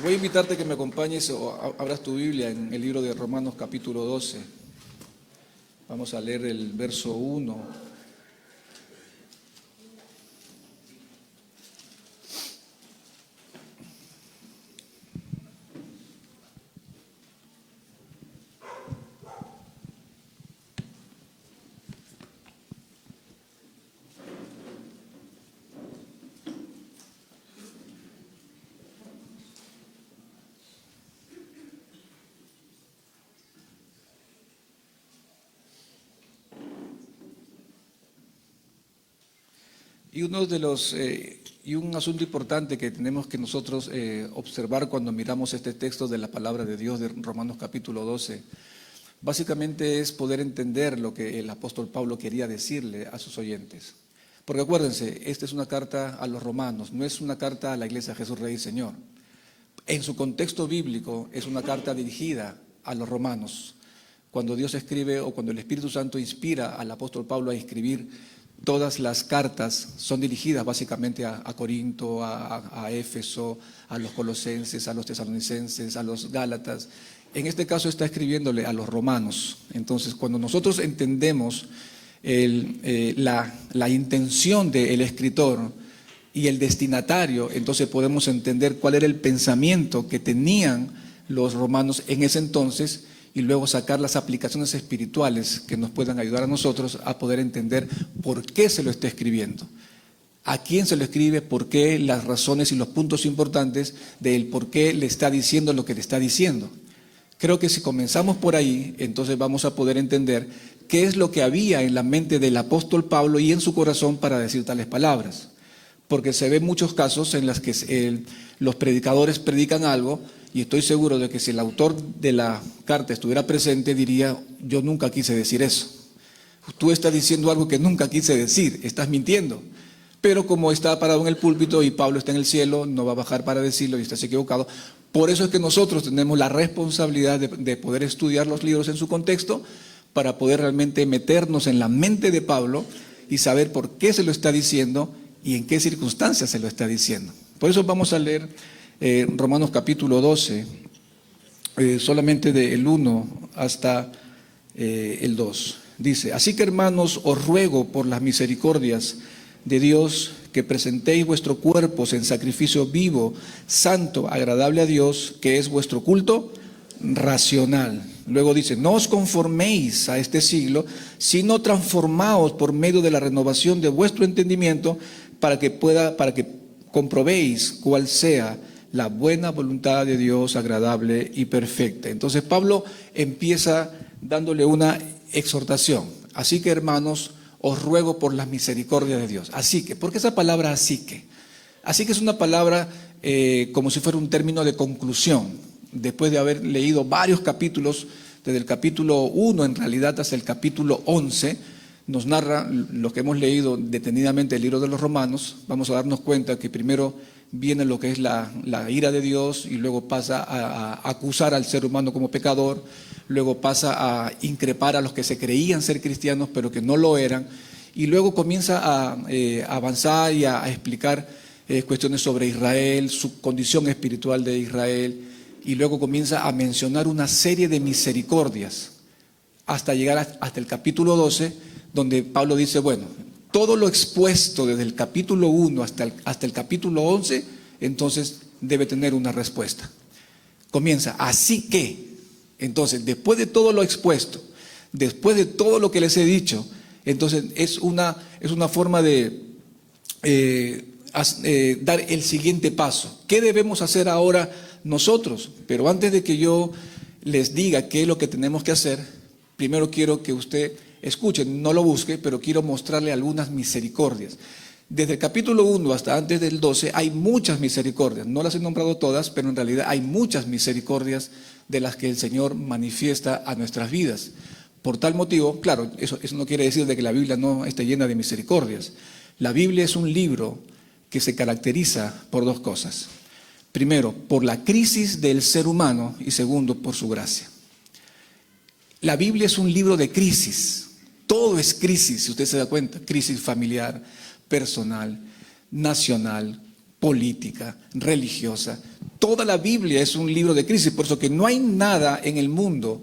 Voy a invitarte a que me acompañes o abras tu Biblia en el libro de Romanos capítulo 12. Vamos a leer el verso 1. Y un asunto importante que tenemos que nosotros observar cuando miramos este texto de la palabra de Dios de Romanos capítulo 12, básicamente es poder entender lo que el apóstol Pablo quería decirle a sus oyentes. Porque acuérdense, esta es una carta a los romanos, no es una carta a la iglesia Jesús Rey y Señor. En su contexto bíblico es una carta dirigida a los romanos. Cuando Dios escribe o cuando el Espíritu Santo inspira al apóstol Pablo a escribir, todas las cartas son dirigidas básicamente a Corinto, a Éfeso, a los colosenses, a los tesalonicenses, a los gálatas. En este caso está escribiéndole a los romanos. Entonces, cuando nosotros entendemos la intención del escritor y el destinatario, entonces podemos entender cuál era el pensamiento que tenían los romanos en ese entonces y luego sacar las aplicaciones espirituales que nos puedan ayudar a nosotros a poder entender por qué se lo está escribiendo, a quién se lo escribe, por qué, las razones y los puntos importantes del por qué le está diciendo lo que le está diciendo. Creo que si comenzamos por ahí, entonces vamos a poder entender qué es lo que había en la mente del apóstol Pablo y en su corazón para decir tales palabras. Porque se ven muchos casos en los que los predicadores predican algo y estoy seguro de que si el autor de la carta estuviera presente diría, yo nunca quise decir eso. Tú estás diciendo algo que nunca quise decir, estás mintiendo. Pero como está parado en el púlpito y Pablo está en el cielo, no va a bajar para decirlo y estás equivocado. Por eso es que nosotros tenemos la responsabilidad de poder estudiar los libros en su contexto para poder realmente meternos en la mente de Pablo y saber por qué se lo está diciendo y en qué circunstancias se lo está diciendo. Por eso vamos a leer Romanos capítulo 12, solamente del 1 hasta el 2. Dice, así que hermanos, os ruego por las misericordias de Dios que presentéis vuestros cuerpos en sacrificio vivo, santo, agradable a Dios, que es vuestro culto racional. Luego dice, no os conforméis a este siglo, sino transformaos por medio de la renovación de vuestro entendimiento para que comprobéis cuál sea la buena voluntad de Dios, agradable y perfecta. Entonces Pablo empieza dándole una exhortación. Así que hermanos, os ruego por las misericordias de Dios. Así que, ¿por qué esa palabra así que? Así que es una palabra como si fuera un término de conclusión. Después de haber leído varios capítulos, desde el capítulo 1 en realidad hasta el capítulo 11, nos narra lo que hemos leído detenidamente el libro de los Romanos. Vamos a darnos cuenta que primero viene lo que es la ira de Dios y luego pasa a acusar al ser humano como pecador, luego pasa a increpar a los que se creían ser cristianos pero que no lo eran, y luego comienza a avanzar y a explicar cuestiones sobre Israel, su condición espiritual de Israel, y luego comienza a mencionar una serie de misericordias hasta llegar hasta el capítulo 12, donde Pablo dice, bueno, todo lo expuesto desde el capítulo 1 hasta el capítulo 11, entonces debe tener una respuesta. Comienza, así que, entonces, después de todo lo expuesto, después de todo lo que les he dicho, entonces es una forma de dar el siguiente paso. ¿Qué debemos hacer ahora nosotros? Pero antes de que yo les diga qué es lo que tenemos que hacer, primero quiero que usted escuche, no lo busque, pero quiero mostrarle algunas misericordias. Desde el capítulo 1 hasta antes del 12 hay muchas misericordias, no las he nombrado todas, pero en realidad hay muchas misericordias de las que el Señor manifiesta a nuestras vidas. Por tal motivo, claro, eso no quiere decir de que la Biblia no esté llena de misericordias. La Biblia es un libro que se caracteriza por dos cosas. Primero, por la crisis del ser humano y segundo, por su gracia. La Biblia es un libro de crisis. Todo es crisis, si usted se da cuenta. Crisis familiar, personal, nacional, política, religiosa. Toda la Biblia es un libro de crisis, por eso que no hay nada en el mundo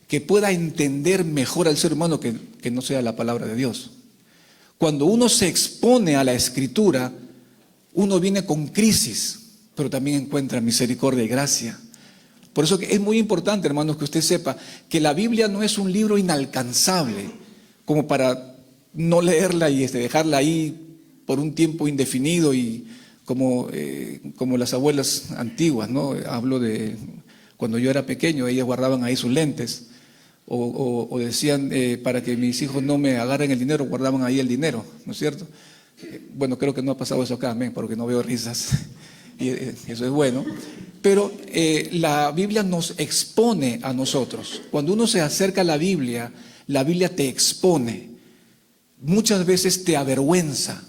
que pueda entender mejor al ser humano que no sea la palabra de Dios. Cuando uno se expone a la Escritura, uno viene con crisis, pero también encuentra misericordia y gracia. Por eso que es muy importante, hermanos, que usted sepa que la Biblia no es un libro inalcanzable, como para no leerla y dejarla ahí por un tiempo indefinido y como las abuelas antiguas, ¿no? Hablo de cuando yo era pequeño, ellas guardaban ahí sus lentes o decían, para que mis hijos no me agarren el dinero, guardaban ahí el dinero, ¿no es cierto? Bueno, creo que no ha pasado eso acá, amén, porque no veo risas, y eso es bueno. Pero la Biblia nos expone a nosotros. Cuando uno se acerca a la Biblia te expone. Muchas veces te avergüenza.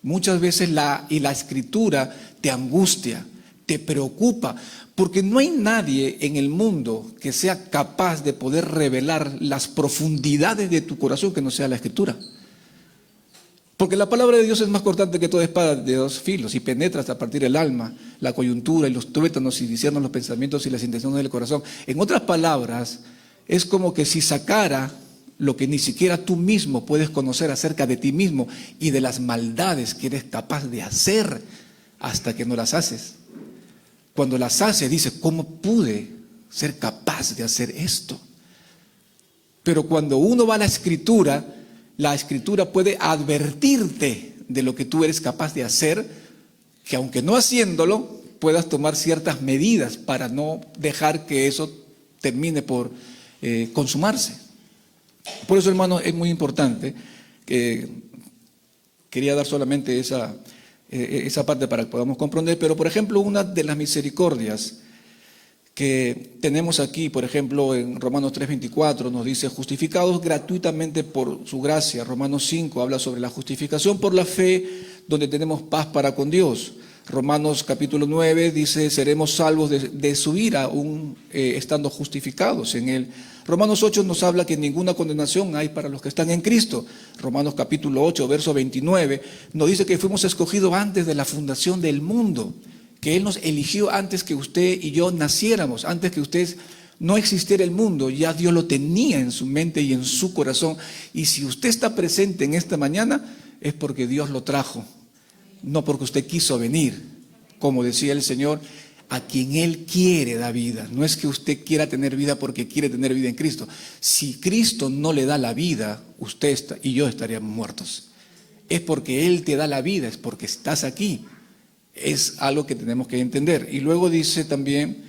Muchas veces la Escritura te angustia, te preocupa, porque no hay nadie en el mundo que sea capaz de poder revelar las profundidades de tu corazón que no sea la Escritura. Porque la palabra de Dios es más cortante que toda espada de dos filos y penetra hasta partir el alma, la coyuntura y los tuétanos y discierne los pensamientos y las intenciones del corazón. En otras palabras, es como que si sacara lo que ni siquiera tú mismo puedes conocer acerca de ti mismo y de las maldades que eres capaz de hacer hasta que no las haces. Cuando las haces, dices, ¿cómo pude ser capaz de hacer esto? Pero cuando uno va a la Escritura puede advertirte de lo que tú eres capaz de hacer, que aunque no haciéndolo, puedas tomar ciertas medidas para no dejar que eso termine por consumarse. Por eso, hermano, es muy importante, quería dar solamente esa parte para que podamos comprender, pero por ejemplo, una de las misericordias que tenemos aquí, por ejemplo, en Romanos 3:24 nos dice, justificados gratuitamente por su gracia. Romanos 5 habla sobre la justificación por la fe, donde tenemos paz para con Dios. Romanos capítulo 9 dice, seremos salvos de su ira, aún estando justificados en Él. Romanos 8 nos habla que ninguna condenación hay para los que están en Cristo. Romanos capítulo 8, verso 29, nos dice que fuimos escogidos antes de la fundación del mundo, que Él nos eligió antes que usted y yo naciéramos, antes que usted no existiera el mundo, ya Dios lo tenía en su mente y en su corazón. Y si usted está presente en esta mañana, es porque Dios lo trajo, no porque usted quiso venir. Como decía el Señor, a quien Él quiere da vida. No es que usted quiera tener vida porque quiere tener vida en Cristo. Si Cristo no le da la vida, usted y yo estaríamos muertos. Es porque Él te da la vida, es porque estás aquí. Es algo que tenemos que entender. Y luego dice también,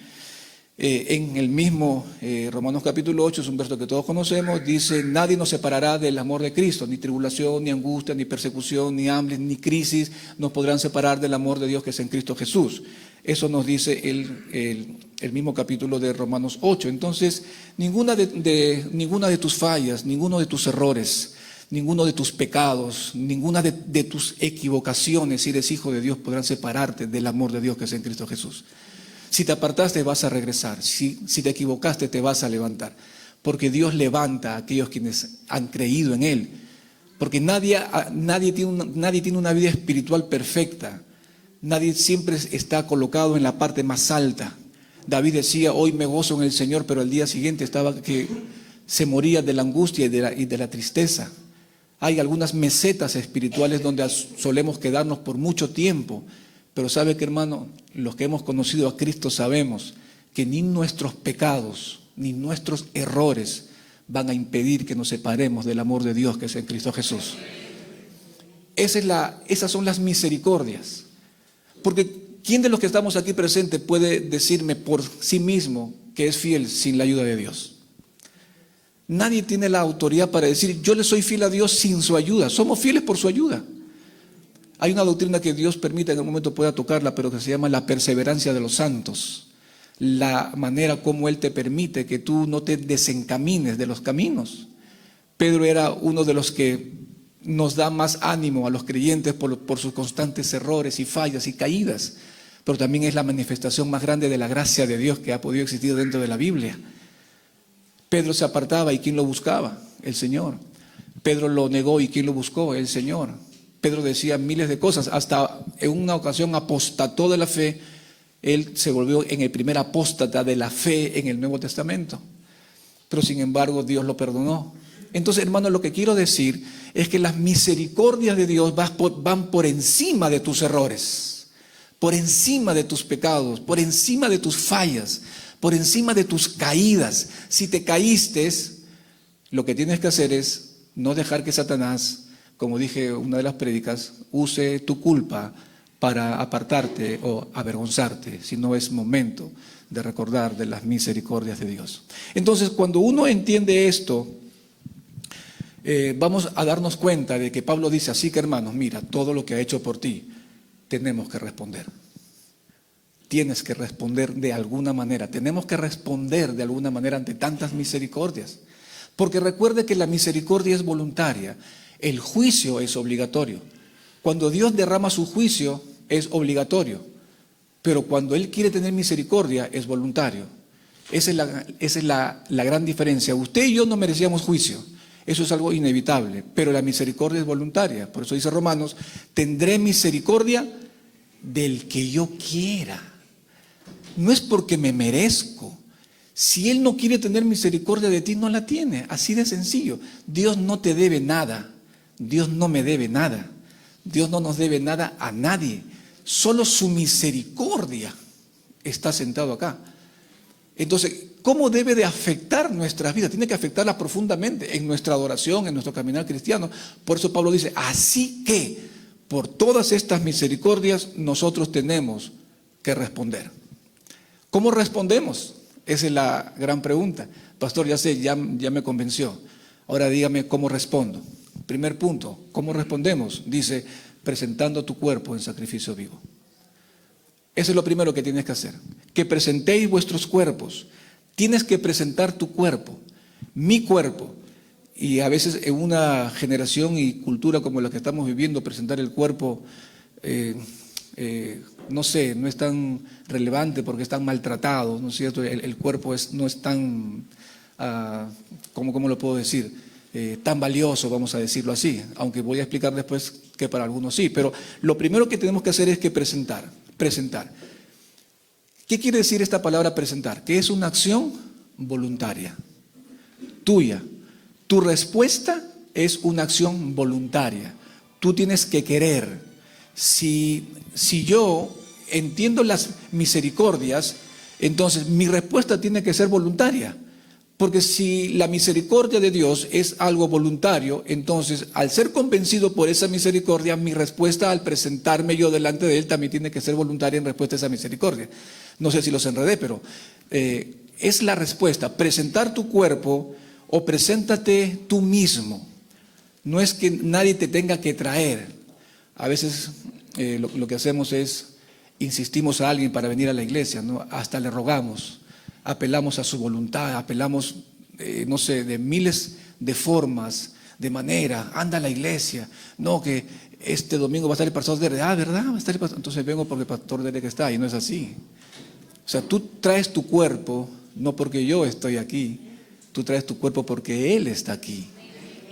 en el mismo Romanos capítulo 8, es un verso que todos conocemos, dice, nadie nos separará del amor de Cristo, ni tribulación, ni angustia, ni persecución, ni hambre, ni crisis nos podrán separar del amor de Dios que es en Cristo Jesús. Eso nos dice el mismo capítulo de Romanos 8. Entonces, ninguna de tus fallas, ninguno de tus errores, ninguno de tus pecados, ninguna de tus equivocaciones, si eres hijo de Dios, podrán separarte del amor de Dios que es en Cristo Jesús. Si te apartaste, vas a regresar. Si te equivocaste, te vas a levantar. Porque Dios levanta a aquellos quienes han creído en Él. Porque nadie tiene una vida espiritual perfecta. Nadie siempre está colocado en la parte más alta. David decía, hoy me gozo en el Señor, pero al día siguiente estaba que se moría de la angustia y de la tristeza. Hay algunas mesetas espirituales donde solemos quedarnos por mucho tiempo, pero sabe que, hermano, los que hemos conocido a Cristo sabemos que ni nuestros pecados, ni nuestros errores van a impedir que nos separemos del amor de Dios que es en Cristo Jesús. Esas son las misericordias. Porque ¿quién de los que estamos aquí presentes puede decirme por sí mismo que es fiel sin la ayuda de Dios? Nadie tiene la autoridad para decir, yo le soy fiel a Dios sin su ayuda. Somos fieles por su ayuda. Hay una doctrina que Dios permite en algún momento pueda tocarla, pero que se llama la perseverancia de los santos. La manera como Él te permite que tú no te desencamines de los caminos. Pedro era uno de los que nos da más ánimo a los creyentes por sus constantes errores y fallas y caídas. Pero también es la manifestación más grande de la gracia de Dios que ha podido existir dentro de la Biblia. Pedro se apartaba y ¿quién lo buscaba? El Señor. Pedro lo negó y ¿quién lo buscó? El Señor. Pedro decía miles de cosas, hasta en una ocasión apostató de la fe. Él se volvió en el primer apóstata de la fe en el Nuevo Testamento. Pero sin embargo Dios lo perdonó. Entonces, hermano, lo que quiero decir es que las misericordias de Dios van por encima de tus errores, por encima de tus pecados, por encima de tus fallas, por encima de tus caídas. Si te caíste, lo que tienes que hacer es no dejar que Satanás, como dije en una de las prédicas, use tu culpa para apartarte o avergonzarte, sino es momento de recordar de las misericordias de Dios. Entonces, cuando uno entiende esto, vamos a darnos cuenta de que Pablo dice, así que hermanos, mira, todo lo que ha hecho por ti, tenemos que responder. Tienes que responder de alguna manera, tenemos que responder de alguna manera ante tantas misericordias. Porque recuerde que la misericordia es voluntaria, el juicio es obligatorio. Cuando Dios derrama su juicio es obligatorio, pero cuando Él quiere tener misericordia es voluntario. Esa es la gran diferencia. Usted y yo no merecíamos juicio, eso es algo inevitable, pero la misericordia es voluntaria. Por eso dice Romanos, tendré misericordia del que yo quiera. No es porque me merezco. Si Él no quiere tener misericordia de ti, no la tiene. Así de sencillo. Dios no te debe nada. Dios no me debe nada. Dios no nos debe nada a nadie. Solo su misericordia está sentado acá. Entonces, ¿cómo debe de afectar nuestras vidas? Tiene que afectarlas profundamente en nuestra adoración, en nuestro caminar cristiano. Por eso Pablo dice, así que por todas estas misericordias nosotros tenemos que responder. ¿Cómo respondemos? Esa es la gran pregunta. Pastor, ya sé, ya me convenció. Ahora dígame cómo respondo. Primer punto, ¿cómo respondemos? Dice, presentando tu cuerpo en sacrificio vivo. Eso es lo primero que tienes que hacer. Que presentéis vuestros cuerpos. Tienes que presentar tu cuerpo, mi cuerpo. Y a veces en una generación y cultura como la que estamos viviendo, presentar el cuerpo, no sé, no es tan relevante porque están maltratados, ¿no es cierto? El cuerpo no es tan, ¿cómo lo puedo decir? Tan valioso, vamos a decirlo así, aunque voy a explicar después que para algunos sí. Pero lo primero que tenemos que hacer es que presentar. ¿Qué quiere decir esta palabra presentar? Que es una acción voluntaria, tuya. Tu respuesta es una acción voluntaria. Tú tienes que querer. Si yo entiendo las misericordias, entonces mi respuesta tiene que ser voluntaria. Porque si la misericordia de Dios es algo voluntario, entonces al ser convencido por esa misericordia, mi respuesta al presentarme yo delante de Él también tiene que ser voluntaria en respuesta a esa misericordia. No sé si los enredé, pero es la respuesta. Presentar tu cuerpo o preséntate tú mismo. No es que nadie te tenga que traer. A veces lo que hacemos es, insistimos a alguien para venir a la iglesia, ¿no? Hasta le rogamos. Apelamos a su voluntad, apelamos, no sé, de miles de formas, de manera, anda a la iglesia, no, que este domingo va a estar el pastor Derek, ¿verdad? Va a estar el pastor, entonces vengo porque el pastor Derek está, y no es así. O sea, tú traes tu cuerpo, no porque yo estoy aquí, tú traes tu cuerpo porque Él está aquí.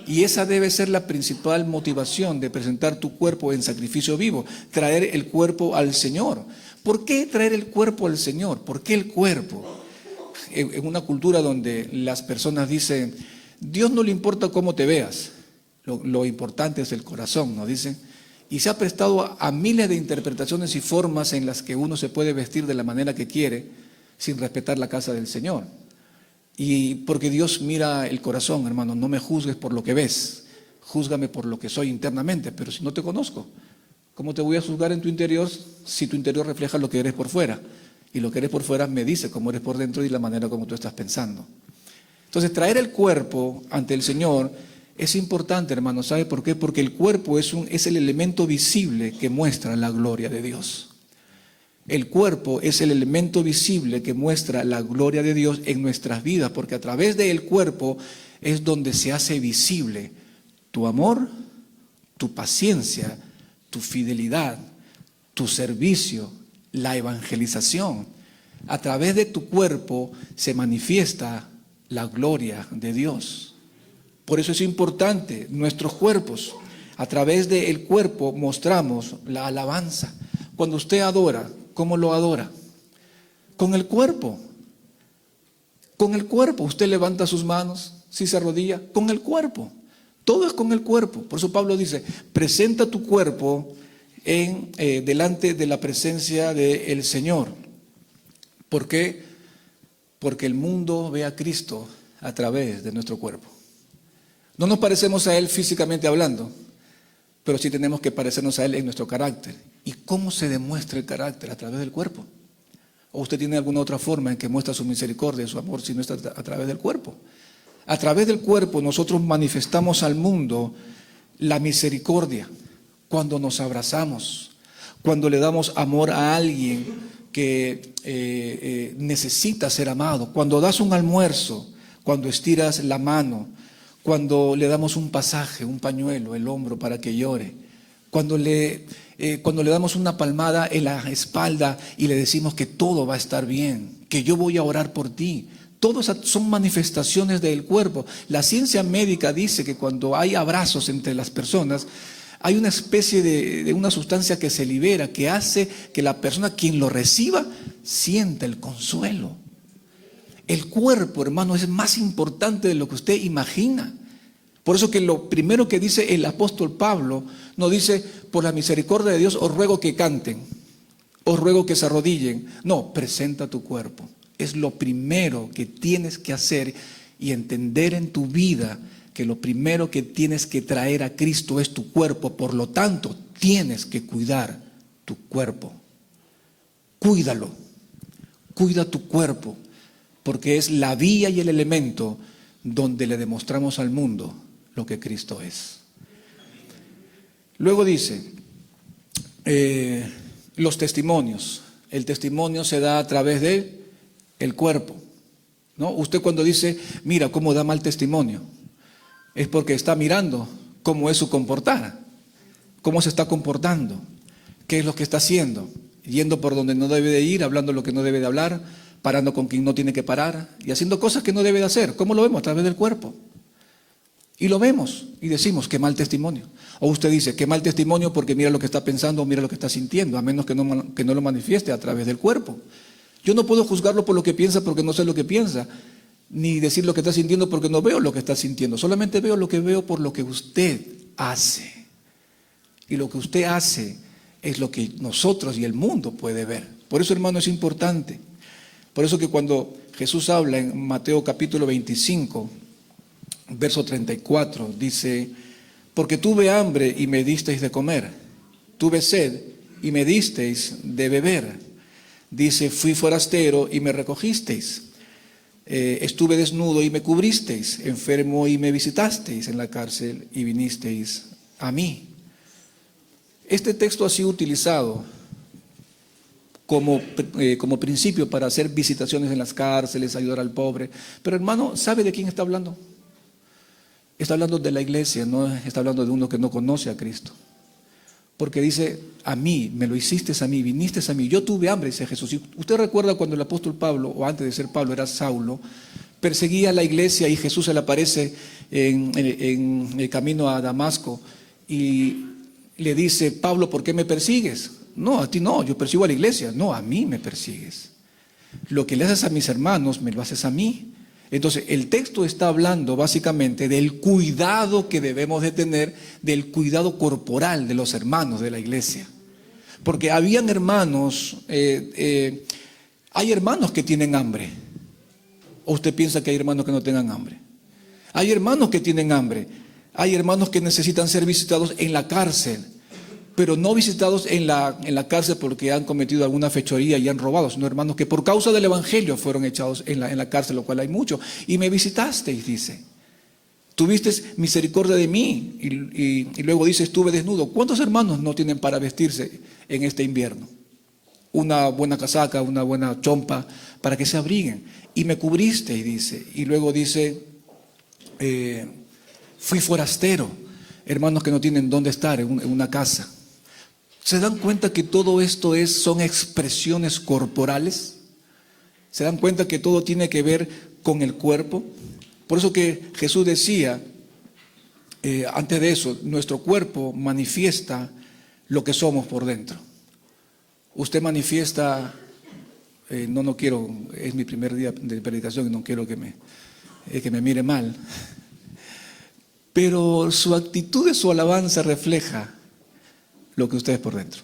Y esa debe ser la principal motivación de presentar tu cuerpo en sacrificio vivo, traer el cuerpo al Señor. ¿Por qué traer el cuerpo al Señor? ¿Por qué el cuerpo? En una cultura donde las personas dicen, Dios no le importa cómo te veas, lo importante es el corazón, ¿no? Dicen, y se ha prestado a miles de interpretaciones y formas en las que uno se puede vestir de la manera que quiere sin respetar la casa del Señor. Y porque Dios mira el corazón, hermano, no me juzgues por lo que ves, júzgame por lo que soy internamente, pero si no te conozco, ¿cómo te voy a juzgar en tu interior si tu interior refleja lo que eres por fuera? Y lo que eres por fuera me dice cómo eres por dentro y la manera como tú estás pensando. Entonces, traer el cuerpo ante el Señor es importante, hermano. ¿Sabe por qué? Porque el cuerpo es el elemento visible que muestra la gloria de Dios. El cuerpo es el elemento visible que muestra la gloria de Dios en nuestras vidas, porque a través del cuerpo es donde se hace visible tu amor, tu paciencia, tu fidelidad, tu servicio, la evangelización. A través de tu cuerpo se manifiesta la gloria de Dios. Por eso es importante nuestros cuerpos. A través del cuerpo mostramos la alabanza. Cuando usted adora, ¿cómo lo adora? Con el cuerpo. Con el cuerpo. Usted levanta sus manos, si se arrodilla, con el cuerpo. Todo es con el cuerpo. Por eso Pablo dice, presenta tu cuerpo delante de la presencia del Señor. ¿Por qué? Porque el mundo ve a Cristo a través de nuestro cuerpo. No nos parecemos a Él físicamente hablando, pero sí tenemos que parecernos a Él en nuestro carácter. ¿Y cómo se demuestra el carácter? A través del cuerpo. ¿O usted tiene alguna otra forma en que muestra su misericordia y su amor si no está a través del cuerpo? A través del cuerpo nosotros manifestamos al mundo la misericordia cuando nos abrazamos, cuando le damos amor a alguien que necesita ser amado, cuando das un almuerzo, cuando estiras la mano, cuando le damos un pasaje, un pañuelo, el hombro para que llore, cuando le damos una palmada en la espalda y le decimos que todo va a estar bien, que yo voy a orar por ti. Todas son manifestaciones del cuerpo. La ciencia médica dice que cuando hay abrazos entre las personas, hay una especie de una sustancia que se libera, que hace que la persona, quien lo reciba, sienta el consuelo. El cuerpo, hermano, es más importante de lo que usted imagina. Por eso que lo primero que dice el apóstol Pablo, no dice, por la misericordia de Dios os ruego que canten, os ruego que se arrodillen. No, presenta tu cuerpo. Es lo primero que tienes que hacer y entender en tu vida que lo primero que tienes que traer a Cristo es tu cuerpo. Por lo tanto, tienes que cuidar tu cuerpo. Cuídalo. Cuida tu cuerpo, porque es la vía y el elemento donde le demostramos al mundo lo que Cristo es. Luego dice, los testimonios. El testimonio se da a través de el cuerpo, ¿no? Usted cuando dice, mira cómo da mal testimonio, es porque está mirando cómo es su comportar, cómo se está comportando, qué es lo que está haciendo, yendo por donde no debe de ir, hablando lo que no debe de hablar, parando con quien no tiene que parar y haciendo cosas que no debe de hacer. ¿Cómo lo vemos? A través del cuerpo. Y lo vemos y decimos, qué mal testimonio. O usted dice, qué mal testimonio porque mira lo que está pensando o mira lo que está sintiendo, a menos que no lo manifieste a través del cuerpo. Yo no puedo juzgarlo por lo que piensa porque no sé lo que piensa, ni decir lo que está sintiendo porque no veo lo que está sintiendo. Solamente veo lo que veo por lo que usted hace. Y lo que usted hace es lo que nosotros y el mundo puede ver. Por eso, hermano, es importante. Por eso que cuando Jesús habla en Mateo capítulo 25, verso 34, dice, porque tuve hambre y me disteis de comer, tuve sed y me disteis de beber. Dice, fui forastero y me recogisteis, estuve desnudo y me cubristeis, enfermo y me visitasteis, en la cárcel y vinisteis a mí. Este texto ha sido utilizado como principio para hacer visitaciones en las cárceles, ayudar al pobre. Pero hermano, ¿sabe de quién está hablando? Está hablando de la iglesia, no está hablando de uno que no conoce a Cristo. Porque dice, a mí, me lo hiciste a mí, viniste a mí, yo tuve hambre, dice Jesús. Y usted recuerda cuando el apóstol Pablo, o antes de ser Pablo, era Saulo, perseguía a la iglesia y Jesús se le aparece en el camino a Damasco y le dice, Pablo, ¿por qué me persigues? No, a ti no, yo persigo a la iglesia. No, a mí me persigues. Lo que le haces a mis hermanos, me lo haces a mí. Entonces, el texto está hablando básicamente del cuidado que debemos de tener, del cuidado corporal de los hermanos de la iglesia. Porque habían hermanos, hay hermanos que tienen hambre. ¿O usted piensa que hay hermanos que no tengan hambre? Hay hermanos que tienen hambre. Hay hermanos que necesitan ser visitados en la cárcel, pero no visitados en la cárcel porque han cometido alguna fechoría y han robado, sino hermanos que por causa del evangelio fueron echados en la cárcel, lo cual hay mucho. Y me visitasteis, dice. Tuviste misericordia de mí. Y luego dice, estuve desnudo. ¿Cuántos hermanos no tienen para vestirse en este invierno? Una buena casaca, una buena chompa, para que se abriguen. Y me cubristeis, dice. Y luego dice, fui forastero. Hermanos que no tienen dónde estar en una casa. ¿Se dan cuenta que todo esto son expresiones corporales? ¿Se dan cuenta que todo tiene que ver con el cuerpo? Por eso que Jesús decía Antes de eso, nuestro cuerpo manifiesta lo que somos por dentro. Usted manifiesta, no quiero, es mi primer día de predicación y no quiero que me mire mal, pero su actitud de su alabanza refleja lo que usted es por dentro.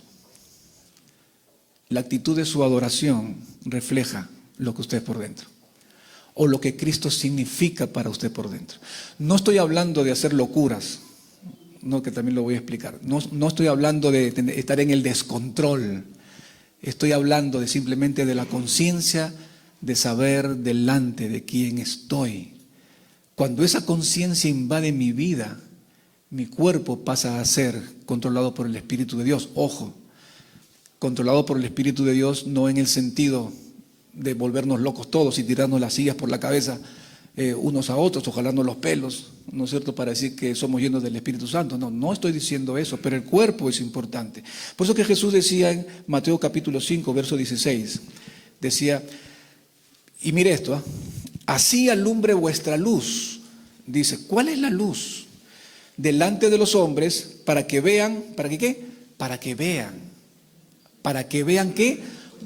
La actitud de su adoración refleja lo que usted es por dentro, o lo que Cristo significa para usted por dentro. No estoy hablando de hacer locuras, no, que también lo voy a explicar. No estoy hablando de estar en el descontrol. Estoy hablando simplemente de la conciencia de saber delante de quién estoy. Cuando esa conciencia invade mi vida, mi cuerpo pasa a ser controlado por el Espíritu de Dios. Ojo, controlado por el Espíritu de Dios no en el sentido de volvernos locos todos y tirarnos las sillas por la cabeza unos a otros o jalarnos los pelos, ¿no es cierto?, para decir que somos llenos del Espíritu Santo. No estoy diciendo eso, pero el cuerpo es importante. Por eso que Jesús decía en Mateo capítulo 5, verso 16, decía, y mire esto, así alumbre vuestra luz. Dice, ¿cuál es la luz? Delante de los hombres, para que vean, ¿para que qué? Para que vean ¿qué?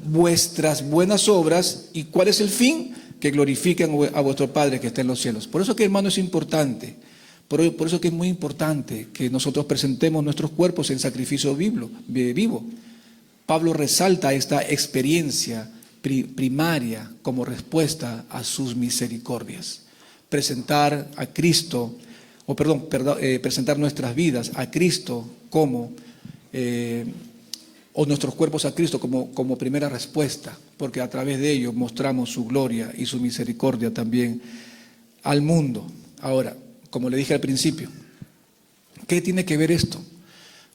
Vuestras buenas obras. ¿Y cuál es el fin? Que glorifiquen a vuestro Padre que está en los cielos. Por eso que, hermano, es importante, por eso que es muy importante que nosotros presentemos nuestros cuerpos en sacrificio vivo. Pablo resalta esta experiencia primaria como respuesta a sus misericordias. Presentar a Cristo, presentar nuestras vidas a Cristo como o nuestros cuerpos a Cristo como primera respuesta, porque a través de ello mostramos su gloria y su misericordia también al mundo. Ahora, como le dije al principio, ¿qué tiene que ver esto?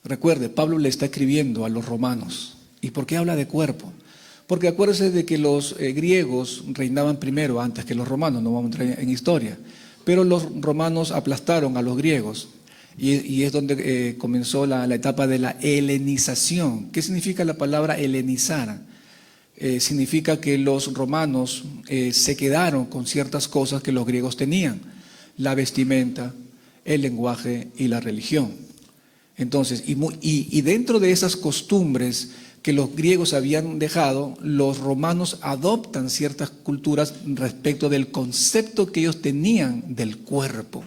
Recuerde, Pablo le está escribiendo a los romanos. ¿Y por qué habla de cuerpo? Porque acuérdense de que los griegos reinaban primero antes que los romanos, no vamos a entrar en historia, pero los romanos aplastaron a los griegos. Y es donde comenzó la etapa de la helenización. ¿Qué significa la palabra helenizar? Significa que los romanos se quedaron con ciertas cosas que los griegos tenían: la vestimenta, el lenguaje y la religión. Entonces, y dentro de esas costumbres que los griegos habían dejado, los romanos adoptan ciertas culturas respecto del concepto que ellos tenían del cuerpo.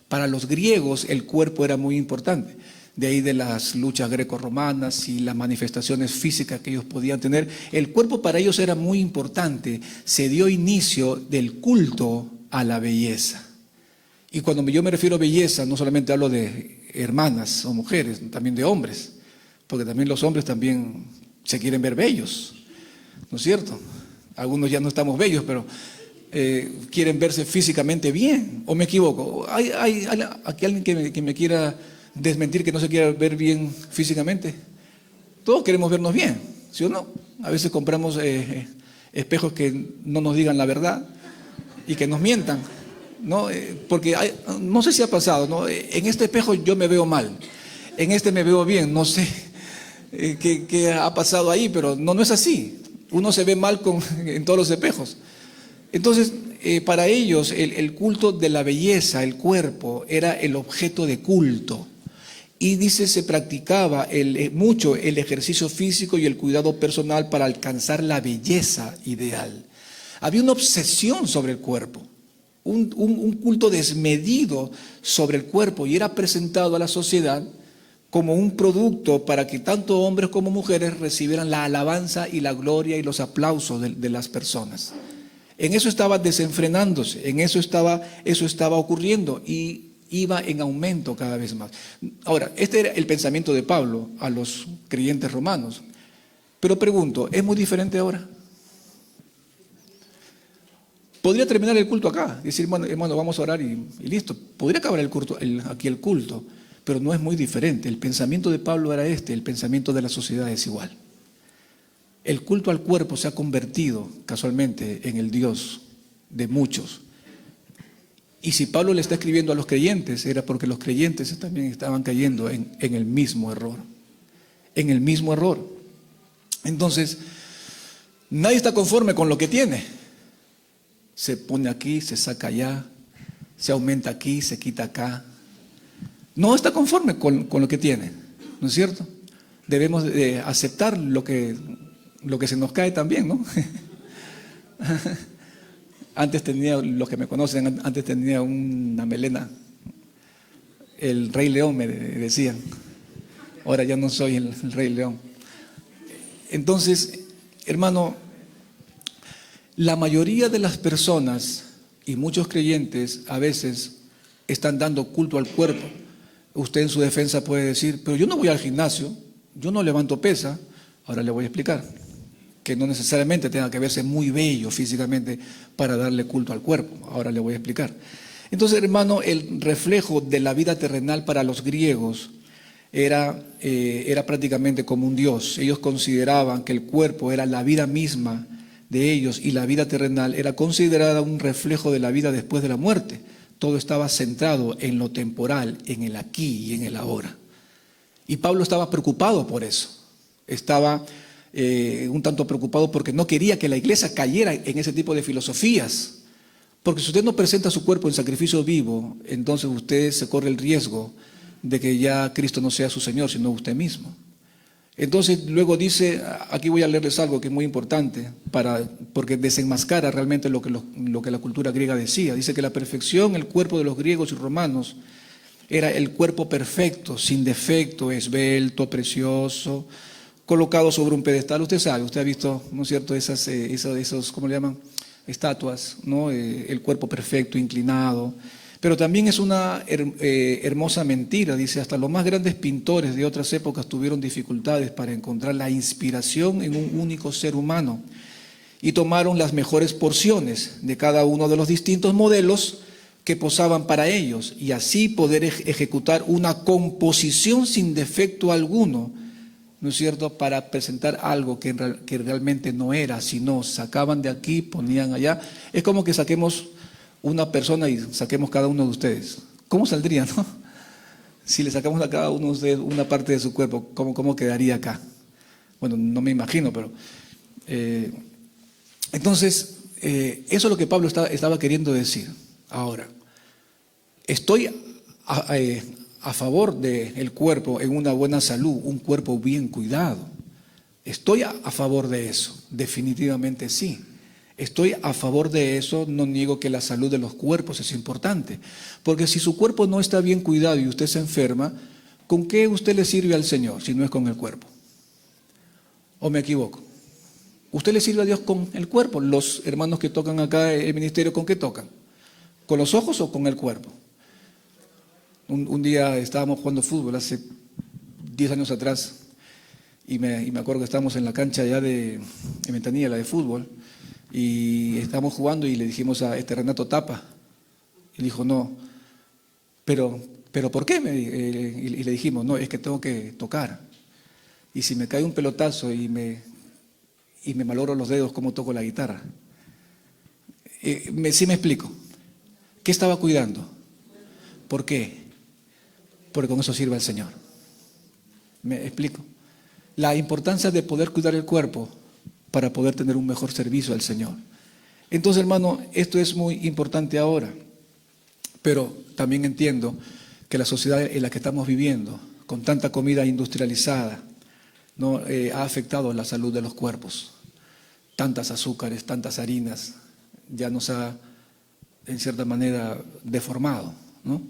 Para los griegos el cuerpo era muy importante, de ahí de las luchas greco-romanas y las manifestaciones físicas que ellos podían tener. El cuerpo para ellos era muy importante. Se dio inicio del culto a la belleza. Y cuando yo me refiero a belleza, no solamente hablo de hermanas o mujeres, también de hombres, porque también los hombres también se quieren ver bellos, ¿no es cierto? Algunos ya no estamos bellos, pero quieren verse físicamente bien, ¿o me equivoco? ¿Hay aquí alguien que me quiera desmentir que no se quiera ver bien físicamente? Todos queremos vernos bien, ¿sí o no? A veces compramos espejos que no nos digan la verdad y que nos mientan, ¿no? Porque no sé si ha pasado, ¿no? En este espejo yo me veo mal, en este me veo bien, no sé qué ha pasado ahí, pero no es así. Uno se ve mal en todos los espejos. Entonces, para ellos el culto de la belleza, el cuerpo, era el objeto de culto. Y dice, se practicaba mucho el ejercicio físico y el cuidado personal para alcanzar la belleza ideal. Había una obsesión sobre el cuerpo, un culto desmedido sobre el cuerpo, y era presentado a la sociedad como un producto para que tanto hombres como mujeres recibieran la alabanza y la gloria y los aplausos de las personas. En eso estaba desenfrenándose, eso estaba ocurriendo y iba en aumento cada vez más. Ahora, este era el pensamiento de Pablo a los creyentes romanos. Pero pregunto, ¿es muy diferente ahora? Podría terminar el culto acá, decir, bueno, hermano, vamos a orar y listo. Podría acabar aquí el culto, pero no es muy diferente. El pensamiento de Pablo era el pensamiento de la sociedad es igual. El culto al cuerpo se ha convertido casualmente en el Dios de muchos. Y si Pablo le está escribiendo a los creyentes, era porque los creyentes también estaban cayendo en el mismo error. En el mismo error. Entonces, nadie está conforme con lo que tiene. Se pone aquí, se saca allá, se aumenta aquí, se quita acá. no está conforme con lo que tiene, ¿no es cierto? Debemos de aceptar lo que se nos cae también, ¿no? Antes tenía, los que me conocen, antes tenía una melena, el Rey León me decían, ahora ya no soy el Rey León. Entonces, hermano, la mayoría de las personas y muchos creyentes a veces están dando culto al cuerpo. Usted en su defensa puede decir, pero yo no voy al gimnasio, yo no levanto pesa. Ahora le voy a explicar que no necesariamente tenga que verse muy bello físicamente para darle culto al cuerpo. Ahora le voy a explicar. Entonces, hermano, el reflejo de la vida terrenal para los griegos era prácticamente como un dios. Ellos consideraban que el cuerpo era la vida misma de ellos y la vida terrenal era considerada un reflejo de la vida después de la muerte. Todo estaba centrado en lo temporal, en el aquí y en el ahora. Y Pablo estaba preocupado por eso. Estaba un tanto preocupado porque no quería que la iglesia cayera en ese tipo de filosofías. Porque si usted no presenta su cuerpo en sacrificio vivo, entonces usted se corre el riesgo de que ya Cristo no sea su Señor, sino usted mismo. Entonces luego dice, aquí voy a leerles algo que es muy importante, porque desenmascara realmente lo que la cultura griega decía. Dice que la perfección, el cuerpo de los griegos y romanos, era el cuerpo perfecto, sin defecto, esbelto, precioso, colocado sobre un pedestal. Usted sabe, usted ha visto, ¿no es cierto?, esos, ¿cómo le llaman?, estatuas, ¿no? El cuerpo perfecto, inclinado. Pero también es una hermosa mentira, dice, hasta los más grandes pintores de otras épocas tuvieron dificultades para encontrar la inspiración en un único ser humano y tomaron las mejores porciones de cada uno de los distintos modelos que posaban para ellos y así poder ejecutar una composición sin defecto alguno, ¿no es cierto?, para presentar algo que realmente no era, sino sacaban de aquí, ponían allá. Es como que saquemos una persona y saquemos cada uno de ustedes. ¿Cómo saldría, no? Si le sacamos a cada uno de ustedes una parte de su cuerpo, ¿cómo quedaría acá? Bueno, no me imagino, pero... entonces, eso es lo que Pablo estaba queriendo decir. Ahora, estoy a favor del cuerpo en una buena salud, un cuerpo bien cuidado. Estoy a favor de eso, definitivamente sí. Estoy a favor de eso, no niego que la salud de los cuerpos es importante, porque si su cuerpo no está bien cuidado y usted se enferma, ¿con qué usted le sirve al Señor si no es con el cuerpo? ¿O me equivoco? ¿Usted le sirve a Dios con el cuerpo? Los hermanos que tocan acá el ministerio, ¿con qué tocan? ¿Con los ojos o con el cuerpo? Un día estábamos jugando fútbol, hace 10 años atrás, y me acuerdo que estábamos en la cancha allá en Ventanilla, la de fútbol, y estábamos jugando y le dijimos a Renato Tapa, y dijo, no, pero ¿por qué? Y le dijimos, no, es que tengo que tocar, y si me cae un pelotazo y me malogro los dedos, ¿cómo toco la guitarra? Sí me explico. ¿Qué estaba cuidando? ¿Por qué? Porque con eso sirve al Señor. ¿Me explico? La importancia de poder cuidar el cuerpo para poder tener un mejor servicio al Señor. Entonces, hermano, esto es muy importante ahora, pero también entiendo que la sociedad en la que estamos viviendo, con tanta comida industrializada, ¿no? Ha afectado la salud de los cuerpos. Tantas azúcares, tantas harinas, ya nos ha, en cierta manera, deformado, ¿no?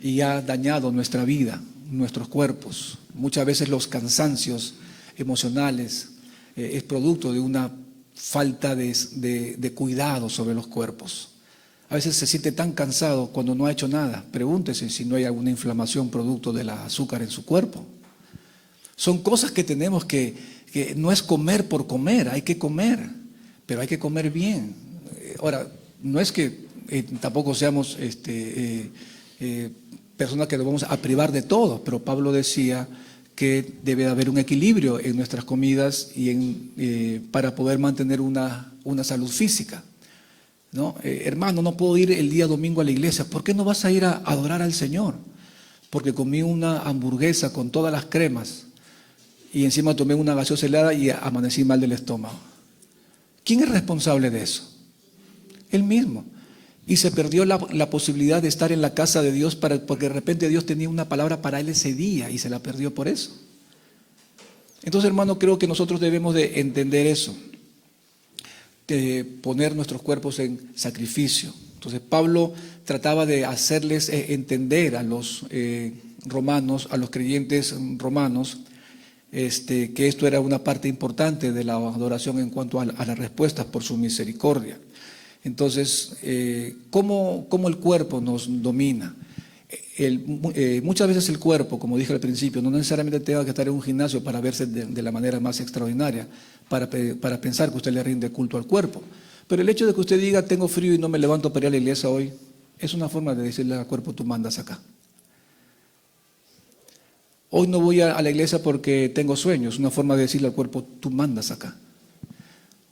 Y ha dañado nuestra vida, nuestros cuerpos. Muchas veces los cansancios emocionales es producto de una falta de cuidado sobre los cuerpos. A veces se siente tan cansado cuando no ha hecho nada. Pregúntese si no hay alguna inflamación producto del azúcar en su cuerpo. Son cosas que tenemos que no es comer por comer, hay que comer, pero hay que comer bien. Ahora, no es que tampoco seamos personas que nos vamos a privar de todo, pero Pablo decía que debe haber un equilibrio en nuestras comidas y para poder mantener una salud física, ¿no? Hermano, no puedo ir el día domingo a la iglesia. ¿Por qué no vas a ir a adorar al Señor? Porque comí una hamburguesa con todas las cremas y encima tomé una gaseosa helada y amanecí mal del estómago. ¿Quién es responsable de eso? Él mismo. Y se perdió la posibilidad de estar en la casa de Dios porque de repente Dios tenía una palabra para él ese día y se la perdió por eso. Entonces, hermano, creo que nosotros debemos de entender eso, de poner nuestros cuerpos en sacrificio. Entonces, Pablo trataba de hacerles entender a los romanos, a los creyentes romanos, que esto era una parte importante de la adoración en cuanto a las respuestas por su misericordia. Entonces, ¿cómo el cuerpo nos domina? Muchas veces el cuerpo, como dije al principio, no necesariamente tenga que estar en un gimnasio para verse de la manera más extraordinaria, para pensar que usted le rinde culto al cuerpo. Pero el hecho de que usted diga, tengo frío y no me levanto para ir a la iglesia hoy, es una forma de decirle al cuerpo, tú mandas acá. Hoy no voy a la iglesia porque tengo sueños, es una forma de decirle al cuerpo, tú mandas acá.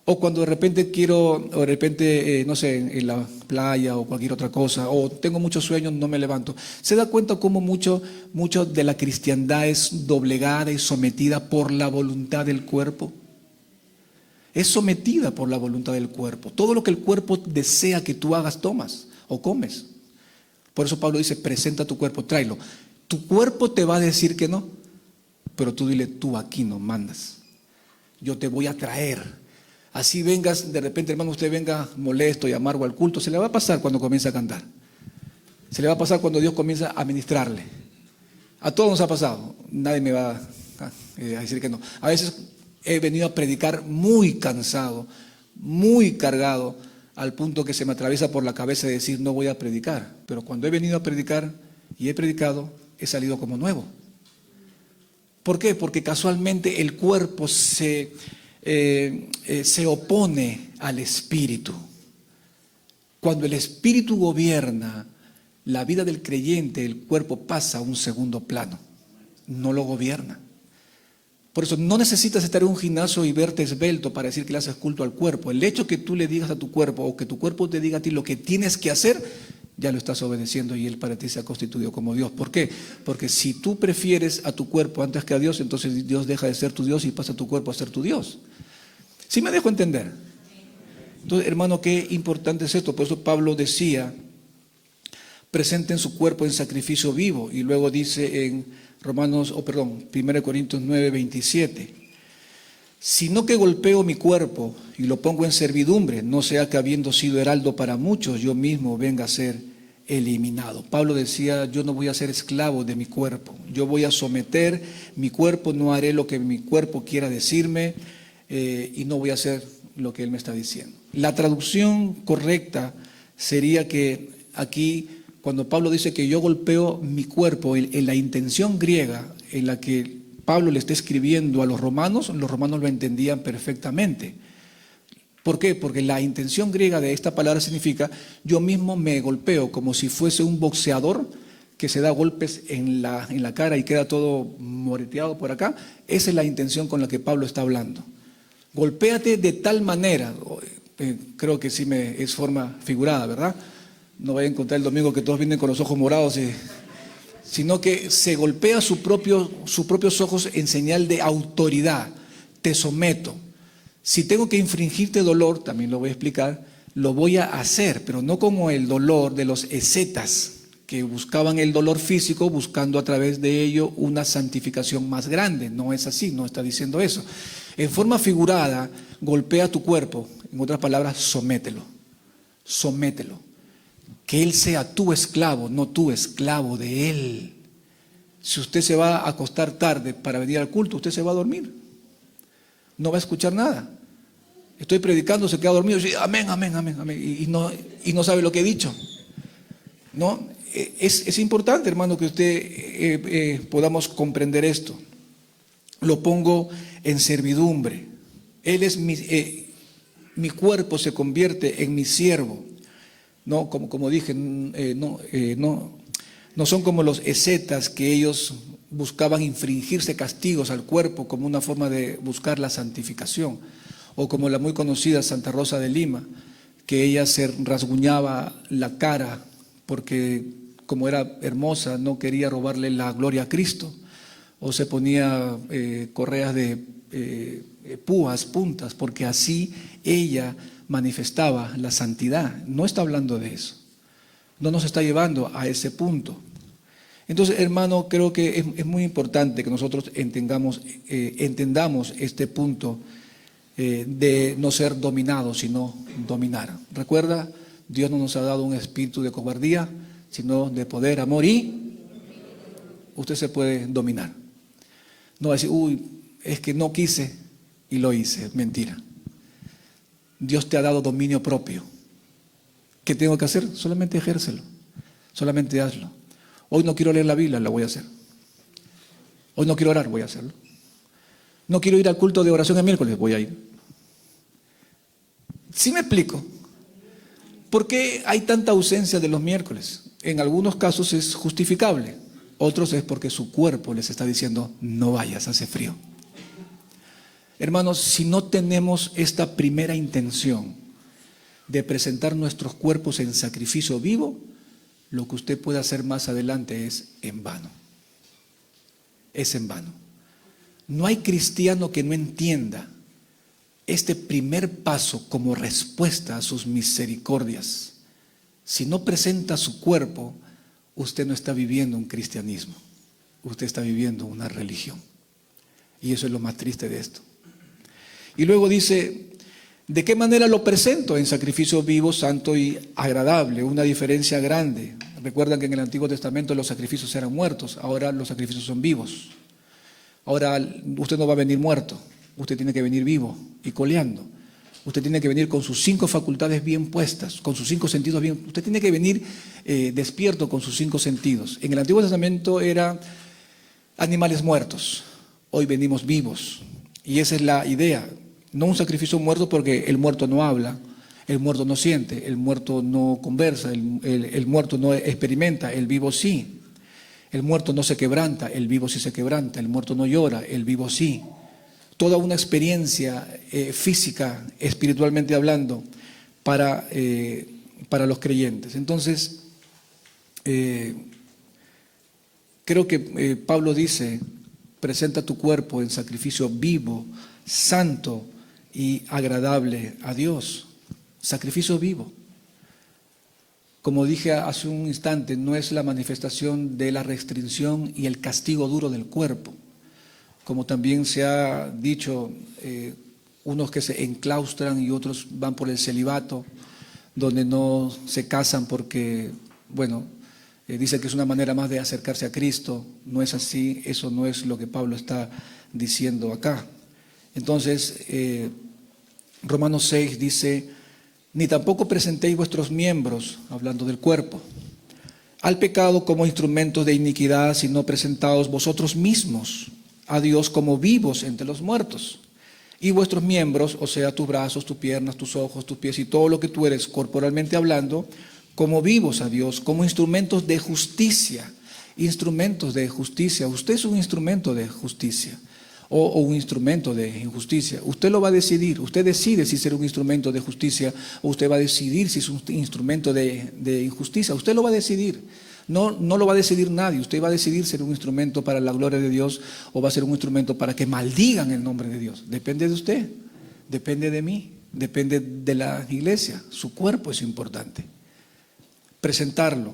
O cuando de repente no sé, en la playa o cualquier otra cosa, o tengo muchos sueños, no me levanto. ¿Se da cuenta cómo mucho de la cristiandad es doblegada y sometida por la voluntad del cuerpo? Es sometida por la voluntad del cuerpo. Todo lo que el cuerpo desea que tú hagas, tomas o comes. Por eso Pablo dice, presenta tu cuerpo, tráelo. Tu cuerpo te va a decir que no, pero tú dile, tú aquí no mandas. Yo te voy a traer. Así vengas, de repente, hermano, usted venga molesto y amargo al culto, se le va a pasar cuando comienza a cantar. Se le va a pasar cuando Dios comienza a ministrarle. A todos nos ha pasado. Nadie me va a decir que no. A veces he venido a predicar muy cansado, muy cargado, al punto que se me atraviesa por la cabeza de decir, no voy a predicar. Pero cuando he venido a predicar y he predicado, he salido como nuevo. ¿Por qué? Porque casualmente el cuerpo se opone al espíritu. Cuando el espíritu gobierna la vida del creyente, el cuerpo pasa a un segundo plano, no lo gobierna. Por eso no necesitas estar en un gimnasio y verte esbelto para decir que le haces culto al cuerpo. El hecho que tú le digas a tu cuerpo o que tu cuerpo te diga a ti lo que tienes que hacer, ya lo estás obedeciendo y él para ti se ha constituido como Dios. ¿Por qué? Porque si tú prefieres a tu cuerpo antes que a Dios, entonces Dios deja de ser tu Dios y pasa tu cuerpo a ser tu Dios. ¿Sí me dejo entender? Entonces, hermano, qué importante es esto. Por eso Pablo decía, presenten su cuerpo en sacrificio vivo. Y luego dice en 1 Corintios 9, 27. Sino que golpeo mi cuerpo y lo pongo en servidumbre, no sea que habiendo sido heraldo para muchos, yo mismo venga a ser eliminado. Pablo decía, yo no voy a ser esclavo de mi cuerpo. Yo voy a someter mi cuerpo, no haré lo que mi cuerpo quiera decirme. Y no voy a hacer lo que él me está diciendo. La traducción correcta sería que aquí, cuando Pablo dice que yo golpeo mi cuerpo, en la intención griega en la que Pablo le está escribiendo a los romanos lo entendían perfectamente. ¿Por qué? Porque la intención griega de esta palabra significa yo mismo me golpeo como si fuese un boxeador que se da golpes en la cara y queda todo moreteado por acá. Esa es la intención con la que Pablo está hablando. Golpéate de tal manera, creo que sí es forma figurada, ¿verdad? No vaya a encontrar el domingo que todos vienen con los ojos morados, sino que se golpea sus propios ojos en señal de autoridad. Te someto. Si tengo que infringirte dolor, también lo voy a explicar, lo voy a hacer, pero no como el dolor de los ascetas, que buscaban el dolor físico buscando a través de ello una santificación más grande. No es así, no está diciendo eso. En forma figurada, golpea tu cuerpo, en otras palabras, somételo. Que él sea tu esclavo, no tu esclavo de él. Si usted se va a acostar tarde para venir al culto, usted se va a dormir. No va a escuchar nada. Estoy predicando, se queda dormido y dice, amén, amén, amén, amén. Y no sabe lo que he dicho. ¿No? Es importante, hermano, que usted podamos comprender esto. Lo pongo en servidumbre. Él es mi cuerpo se convierte en mi siervo. No, como dije, no son como los ascetas que ellos buscaban infringirse castigos al cuerpo como una forma de buscar la santificación. O como la muy conocida Santa Rosa de Lima, que ella se rasguñaba la cara porque como era hermosa no quería robarle la gloria a Cristo. O se ponía correas de puntas, porque así ella manifestaba la santidad. No está hablando de eso. no nos está llevando a ese punto. Entonces, hermano, creo que es muy importante que nosotros entendamos este punto de no ser dominados, sino dominar. Recuerda, Dios no nos ha dado un espíritu de cobardía, sino de poder, amor y usted se puede dominar. No va a decir, uy, es que no quise y lo hice. Mentira. Dios te ha dado dominio propio. ¿Qué tengo que hacer? Solamente ejércelo. Solamente hazlo. Hoy no quiero leer la Biblia, la voy a hacer. Hoy no quiero orar, voy a hacerlo. No quiero ir al culto de oración el miércoles, voy a ir. ¿Sí me explico? ¿Por qué hay tanta ausencia de los miércoles? En algunos casos es justificable, otros es porque su cuerpo les está diciendo, no vayas, hace frío. Hermanos, si no tenemos esta primera intención de presentar nuestros cuerpos en sacrificio vivo, lo que usted puede hacer más adelante es en vano. Es en vano. No hay cristiano que no entienda este primer paso como respuesta a sus misericordias. Si no presenta su cuerpo, usted no está viviendo un cristianismo. Usted está viviendo una religión. Y eso es lo más triste de esto. Y luego dice, ¿de qué manera lo presento? En sacrificio vivo, santo y agradable. Una diferencia grande. Recuerdan que en el Antiguo Testamento los sacrificios eran muertos, ahora los sacrificios son vivos. Ahora usted no va a venir muerto, usted tiene que venir vivo y coleando. Usted tiene que venir con sus 5 facultades bien puestas, con sus 5 sentidos bien. Usted tiene que venir despierto con sus 5 sentidos. En el Antiguo Testamento eran animales muertos, hoy venimos vivos. Y esa es la idea. No un sacrificio muerto porque el muerto no habla, el muerto no siente, el muerto no conversa, el muerto no experimenta, el vivo sí. El muerto no se quebranta, el vivo sí se quebranta. El muerto no llora, el vivo sí. Toda una experiencia física, espiritualmente hablando, para los creyentes. Entonces, creo que Pablo dice, presenta tu cuerpo en sacrificio vivo, santo y agradable a Dios. Sacrificio vivo. Como dije hace un instante, no es la manifestación de la restricción y el castigo duro del cuerpo. Como también se ha dicho, unos que se enclaustran y otros van por el celibato, donde no se casan porque, bueno, dice que es una manera más de acercarse a Cristo. No es así, eso no es lo que Pablo está diciendo acá. Entonces, Romanos 6 dice, ni tampoco presentéis vuestros miembros, hablando del cuerpo, al pecado como instrumentos de iniquidad, sino presentaos vosotros mismos a Dios como vivos entre los muertos. Y vuestros miembros, o sea, tus brazos, tus piernas, tus ojos, tus pies y todo lo que tú eres corporalmente hablando, como vivos a Dios, como instrumentos de justicia. Instrumentos de justicia. Usted es un instrumento de justicia o un instrumento de injusticia. Usted lo va a decidir. Usted decide si ser un instrumento de justicia o usted va a decidir si es un instrumento de injusticia. Usted lo va a decidir. No lo va a decidir nadie. Usted va a decidir ser un instrumento para la gloria de Dios o va a ser un instrumento para que maldigan el nombre de Dios. Depende de usted, depende de mí, depende de la iglesia. Su cuerpo es importante. Presentarlo.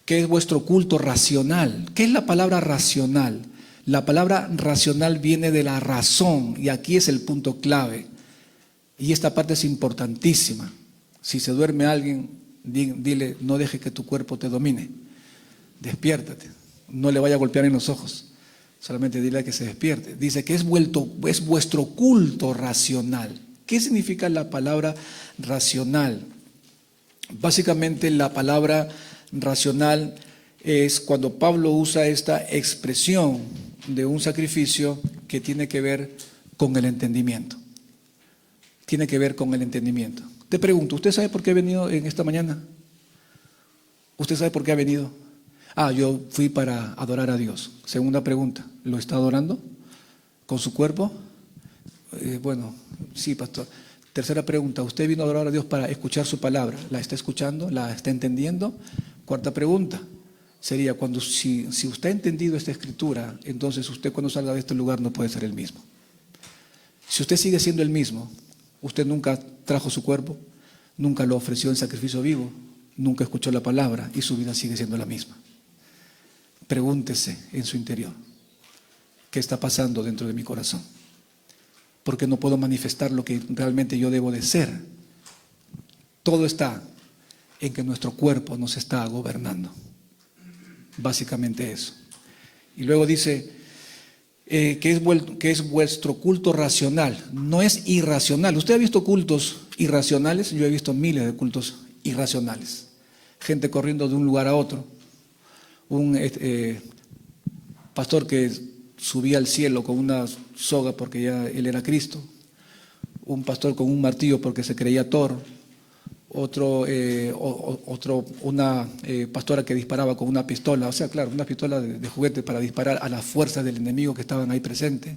¿Qué es vuestro culto racional? ¿Qué es la palabra racional? La palabra racional viene de la razón y aquí es el punto clave. Y esta parte es importantísima. Si se duerme alguien, dile, no deje que tu cuerpo te domine. Despiértate, no le vaya a golpear en los ojos, solamente dile que se despierte. Dice que es vuestro culto racional. ¿Qué significa la palabra racional? Básicamente la palabra racional es cuando Pablo usa esta expresión de un sacrificio que tiene que ver con el entendimiento. Tiene que ver con el entendimiento. Te pregunto, ¿usted sabe por qué ha venido en esta mañana? ¿Usted sabe por qué ha venido? Yo fui para adorar a Dios. Segunda pregunta, ¿lo está adorando con su cuerpo? Bueno, sí, pastor. Tercera pregunta, ¿usted vino a adorar a Dios para escuchar su palabra? ¿La está escuchando? ¿La está entendiendo? Cuarta pregunta sería, si usted ha entendido esta escritura, entonces usted cuando salga de este lugar no puede ser el mismo. Si usted sigue siendo el mismo, usted nunca trajo su cuerpo, nunca lo ofreció en sacrificio vivo, nunca escuchó la palabra y su vida sigue siendo la misma. Pregúntese en su interior, ¿qué está pasando dentro de mi corazón? ¿Por qué no puedo manifestar lo que realmente yo debo de ser? Todo está en que nuestro cuerpo nos está gobernando. Básicamente eso. Y luego dice que es vuestro culto racional, no es irracional. ¿Usted ha visto cultos irracionales? Yo he visto miles de cultos irracionales. Gente corriendo de un lugar a otro. Un pastor que subía al cielo con una soga porque ya él era Cristo. Un pastor con un martillo porque se creía Thor. Una pastora que disparaba con una pistola, o sea, claro, una pistola de juguete para disparar a las fuerzas del enemigo que estaban ahí presentes.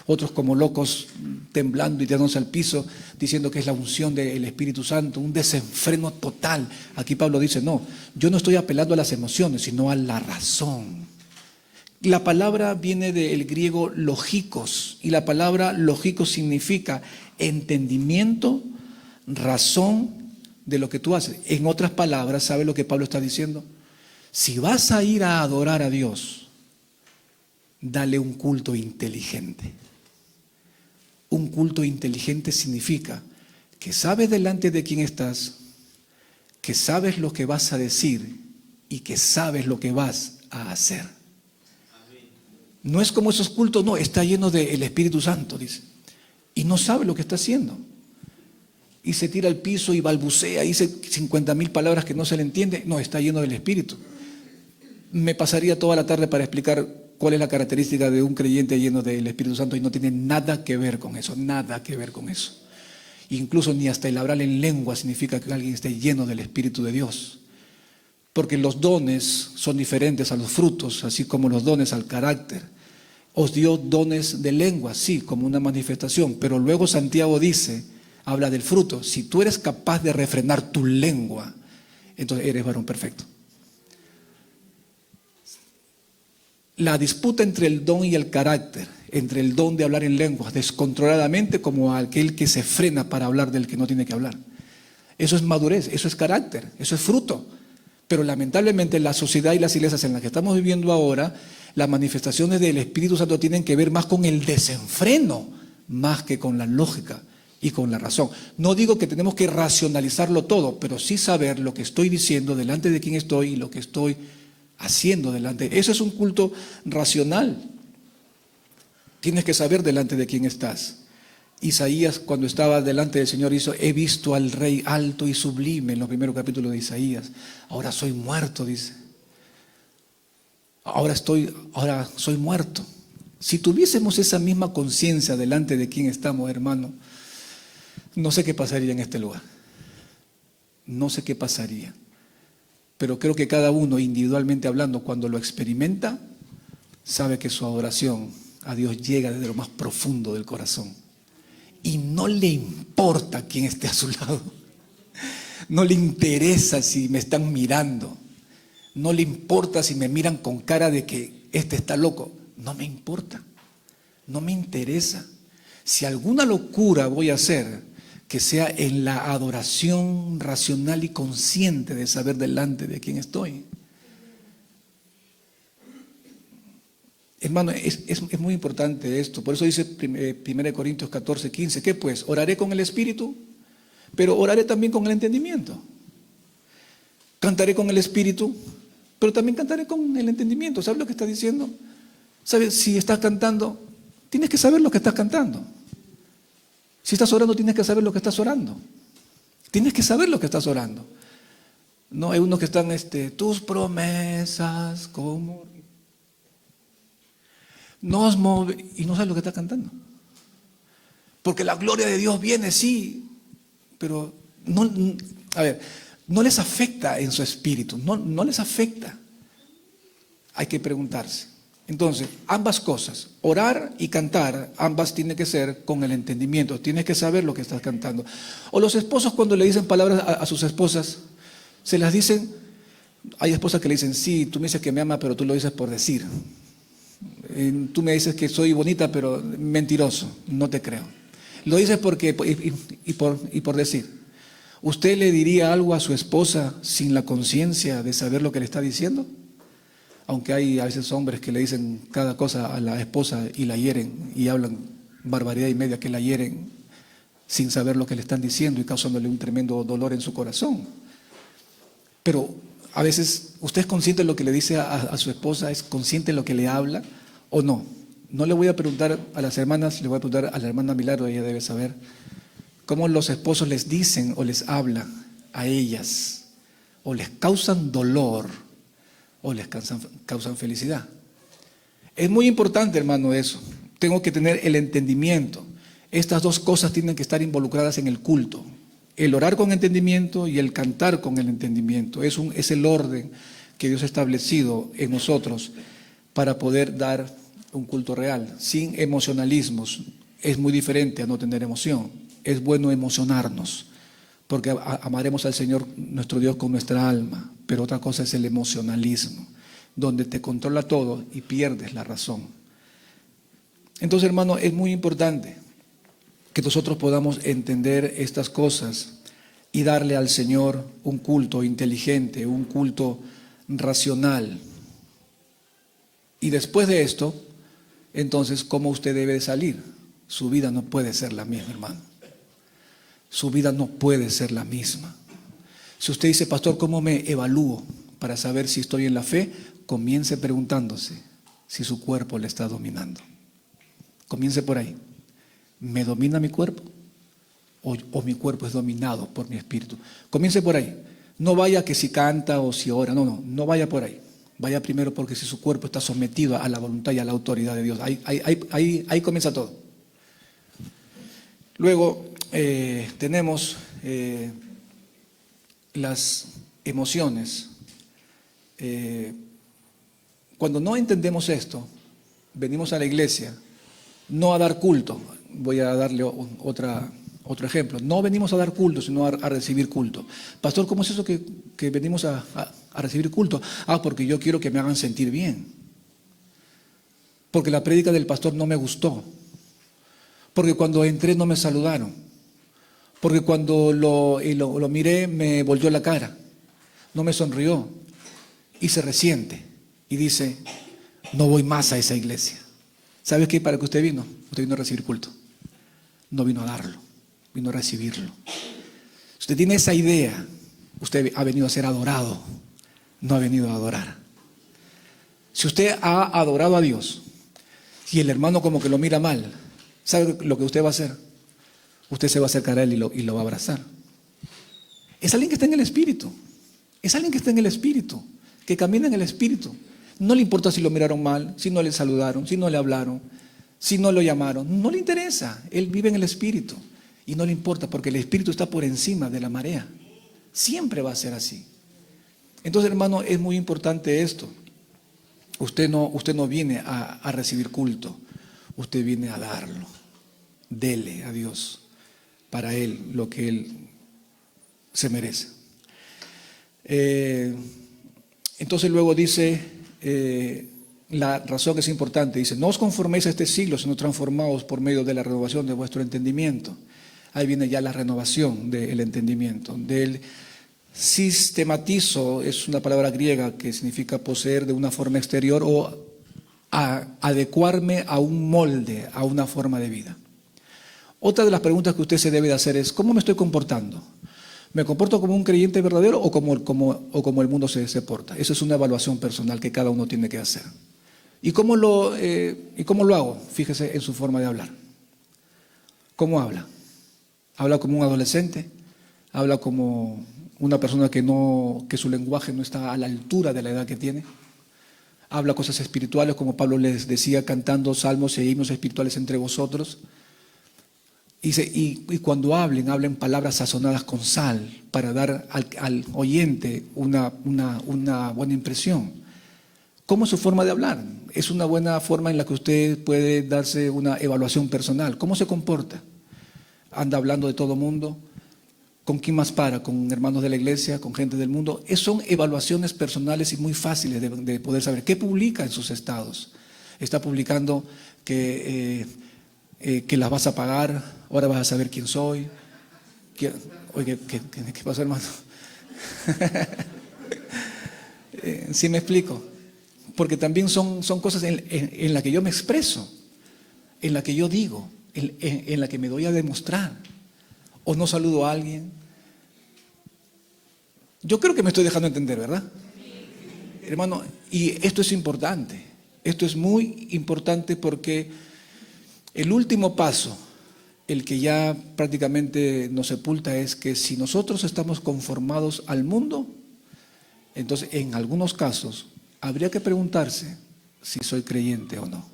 Otros como locos temblando y tirándose al piso, diciendo que es la unción del Espíritu Santo, un desenfreno total. Aquí Pablo dice, no, yo no estoy apelando a las emociones, sino a la razón. La palabra viene del griego logikos, y la palabra logikos significa entendimiento, razón de lo que tú haces. En otras palabras, ¿sabe lo que Pablo está diciendo? Si vas a ir a adorar a Dios, dale un culto inteligente. Un culto inteligente significa que sabes delante de quién estás, que sabes lo que vas a decir y que sabes lo que vas a hacer. No es como esos cultos, no, está lleno del Espíritu Santo, dice, y no sabe lo que está haciendo. Y se tira al piso y balbucea, dice 50.000 palabras que no se le entiende. No, está lleno del Espíritu. Me pasaría toda la tarde para explicar cuál es la característica de un creyente lleno del Espíritu Santo y no tiene nada que ver con eso, nada que ver con eso. Incluso ni hasta el hablar en lengua significa que alguien esté lleno del Espíritu de Dios. Porque los dones son diferentes a los frutos, así como los dones al carácter. Os dio dones de lengua, sí, como una manifestación, pero luego Santiago dice, habla del fruto. Si tú eres capaz de refrenar tu lengua, entonces eres varón perfecto. La disputa entre el don y el carácter, entre el don de hablar en lenguas descontroladamente como aquel que se frena para hablar del que no tiene que hablar. Eso es madurez, eso es carácter, eso es fruto. Pero lamentablemente la sociedad y las iglesias en las que estamos viviendo ahora, las manifestaciones del Espíritu Santo tienen que ver más con el desenfreno, más que con la lógica y con la razón. No digo que tenemos que racionalizarlo todo, pero sí saber lo que estoy diciendo delante de quién estoy y lo que estoy haciendo delante. Eso es un culto racional. Tienes que saber delante de quién estás. Isaías, cuando estaba delante del Señor, hizo, he visto al Rey alto y sublime, en los primeros capítulos de Isaías. Ahora soy muerto, dice. Ahora soy muerto. Si tuviésemos esa misma conciencia delante de quién estamos, hermano, no sé qué pasaría en este lugar. No sé qué pasaría. Pero creo que cada uno, individualmente hablando, cuando lo experimenta, sabe que su adoración a Dios llega desde lo más profundo del corazón. Y no le importa quién esté a su lado. No le interesa si me están mirando. No le importa si me miran con cara de que este está loco. No me importa. No me interesa. Si alguna locura voy a hacer, que sea en la adoración racional y consciente de saber delante de quién estoy. Hermano, es muy importante esto. Por eso dice 1 Corintios 14, 15. ¿Qué pues? Oraré con el Espíritu, pero oraré también con el entendimiento. Cantaré con el Espíritu, pero también cantaré con el entendimiento. ¿Sabes lo que está diciendo? ¿Sabes? Si estás cantando, tienes que saber lo que estás cantando. Si estás orando, tienes que saber lo que estás orando. Tienes que saber lo que estás orando. No, hay unos que están, tus promesas, como nos mueve, y no sabes lo que está cantando. Porque la gloria de Dios viene, sí, pero no les afecta en su espíritu, no les afecta. Hay que preguntarse. Entonces, ambas cosas, orar y cantar, ambas tienen que ser con el entendimiento. Tienes que saber lo que estás cantando. O los esposos, cuando le dicen palabras a sus esposas, se las dicen. Hay esposas que le dicen, sí, tú me dices que me amas, pero tú lo dices por decir. Tú me dices que soy bonita, pero mentiroso, no te creo. Lo dices porque y por decir. ¿Usted le diría algo a su esposa sin la conciencia de saber lo que le está diciendo? Aunque hay a veces hombres que le dicen cada cosa a la esposa y la hieren y hablan barbaridad y media que la hieren sin saber lo que le están diciendo y causándole un tremendo dolor en su corazón. Pero a veces, ¿usted es consciente de lo que le dice a su esposa? ¿Es consciente de lo que le habla o no? No le voy a preguntar a las hermanas, le voy a preguntar a la hermana Milagro, ella debe saber cómo los esposos les dicen o les hablan a ellas, o les causan dolor o les causan felicidad. Es muy importante, hermano, eso. Tengo que tener el entendimiento. Estas dos cosas tienen que estar involucradas en el culto. El orar con entendimiento y el cantar con el entendimiento. Es el orden que Dios ha establecido en nosotros para poder dar un culto real, sin emocionalismos. Es muy diferente a no tener emoción. Es bueno emocionarnos, porque amaremos al Señor nuestro Dios con nuestra alma, pero otra cosa es el emocionalismo, donde te controla todo y pierdes la razón. Entonces, hermano, es muy importante que nosotros podamos entender estas cosas y darle al Señor un culto inteligente, un culto racional. Y después de esto, entonces, ¿cómo usted debe de salir? Su vida no puede ser la misma, hermano. Su vida no puede ser la misma. Si usted dice, pastor, ¿cómo me evalúo para saber si estoy en la fe? Comience preguntándose si su cuerpo le está dominando. Comience por ahí. ¿Me domina mi cuerpo? ¿O mi cuerpo es dominado por mi espíritu? Comience por ahí. No vaya que si canta o si ora. No vaya por ahí. Vaya primero porque si su cuerpo está sometido a la voluntad y a la autoridad de Dios. Ahí comienza todo. Luego tenemos las emociones. Cuando no entendemos esto, venimos a la iglesia no a dar culto. Voy a darle otro ejemplo. No venimos a dar culto, sino a recibir culto. Pastor, ¿cómo es eso que venimos a recibir culto? Porque yo quiero que me hagan sentir bien. Porque la prédica del pastor no me gustó. Porque cuando entré no me saludaron. Porque cuando lo miré me volvió la cara. No me sonrió. Y se resiente. Y dice, no voy más a esa iglesia. ¿Sabe qué? ¿Para qué usted vino? Usted vino a recibir culto. No vino a darlo. Vino a recibirlo. Si usted tiene esa idea, usted ha venido a ser adorado. No ha venido a adorar. Si usted ha adorado a Dios y el hermano como que lo mira mal, ¿sabe lo que usted va a hacer? Usted se va a acercar a él y lo va a abrazar. Es alguien que está en el Espíritu. Es alguien que está en el Espíritu, que camina en el Espíritu. No le importa si lo miraron mal, si no le saludaron, si no le hablaron, si no lo llamaron. No le interesa. Él vive en el Espíritu. Y no le importa porque el Espíritu está por encima de la marea. Siempre va a ser así. Entonces, hermano, es muy importante esto. Usted no viene a recibir culto. Usted viene a darlo. Dele a Dios para Él lo que Él se merece. Entonces luego dice, la razón es importante, dice, no os conforméis a este siglo, sino transformaos por medio de la renovación de vuestro entendimiento. Ahí viene ya la renovación del entendimiento. Del sistematizo es una palabra griega que significa poseer de una forma exterior o adecuarme a un molde, a una forma de vida. Otra de las preguntas que usted se debe de hacer es, ¿cómo me estoy comportando? ¿Me comporto como un creyente verdadero o como el mundo se porta? Esa es una evaluación personal que cada uno tiene que hacer. ¿Y cómo lo hago? Fíjese en su forma de hablar. ¿Cómo habla? ¿Habla como un adolescente? ¿Habla como una persona que su lenguaje no está a la altura de la edad que tiene? ¿Habla cosas espirituales como Pablo les decía, cantando salmos e himnos espirituales entre vosotros? Y cuando hablen palabras sazonadas con sal para dar al oyente una buena impresión. ¿Cómo es su forma de hablar? Es una buena forma en la que usted puede darse una evaluación personal. ¿Cómo se comporta? ¿Anda hablando de todo mundo? ¿Con quién más para? ¿Con hermanos de la iglesia? ¿Con gente del mundo? Son evaluaciones personales y muy fáciles de poder saber. ¿Qué publica en sus estados? ¿Está publicando que las vas a pagar? Ahora vas a saber quién soy. Oye, ¿qué pasó, hermano? ¿Sí me explico? Porque también son cosas en las que yo me expreso, en las que yo digo, en la que me doy a demostrar. O no saludo a alguien. Yo creo que me estoy dejando entender, ¿verdad? Hermano, y esto es importante. Esto es muy importante porque el último paso, el que ya prácticamente nos sepulta, es que si nosotros estamos conformados al mundo, entonces en algunos casos habría que preguntarse si soy creyente o no.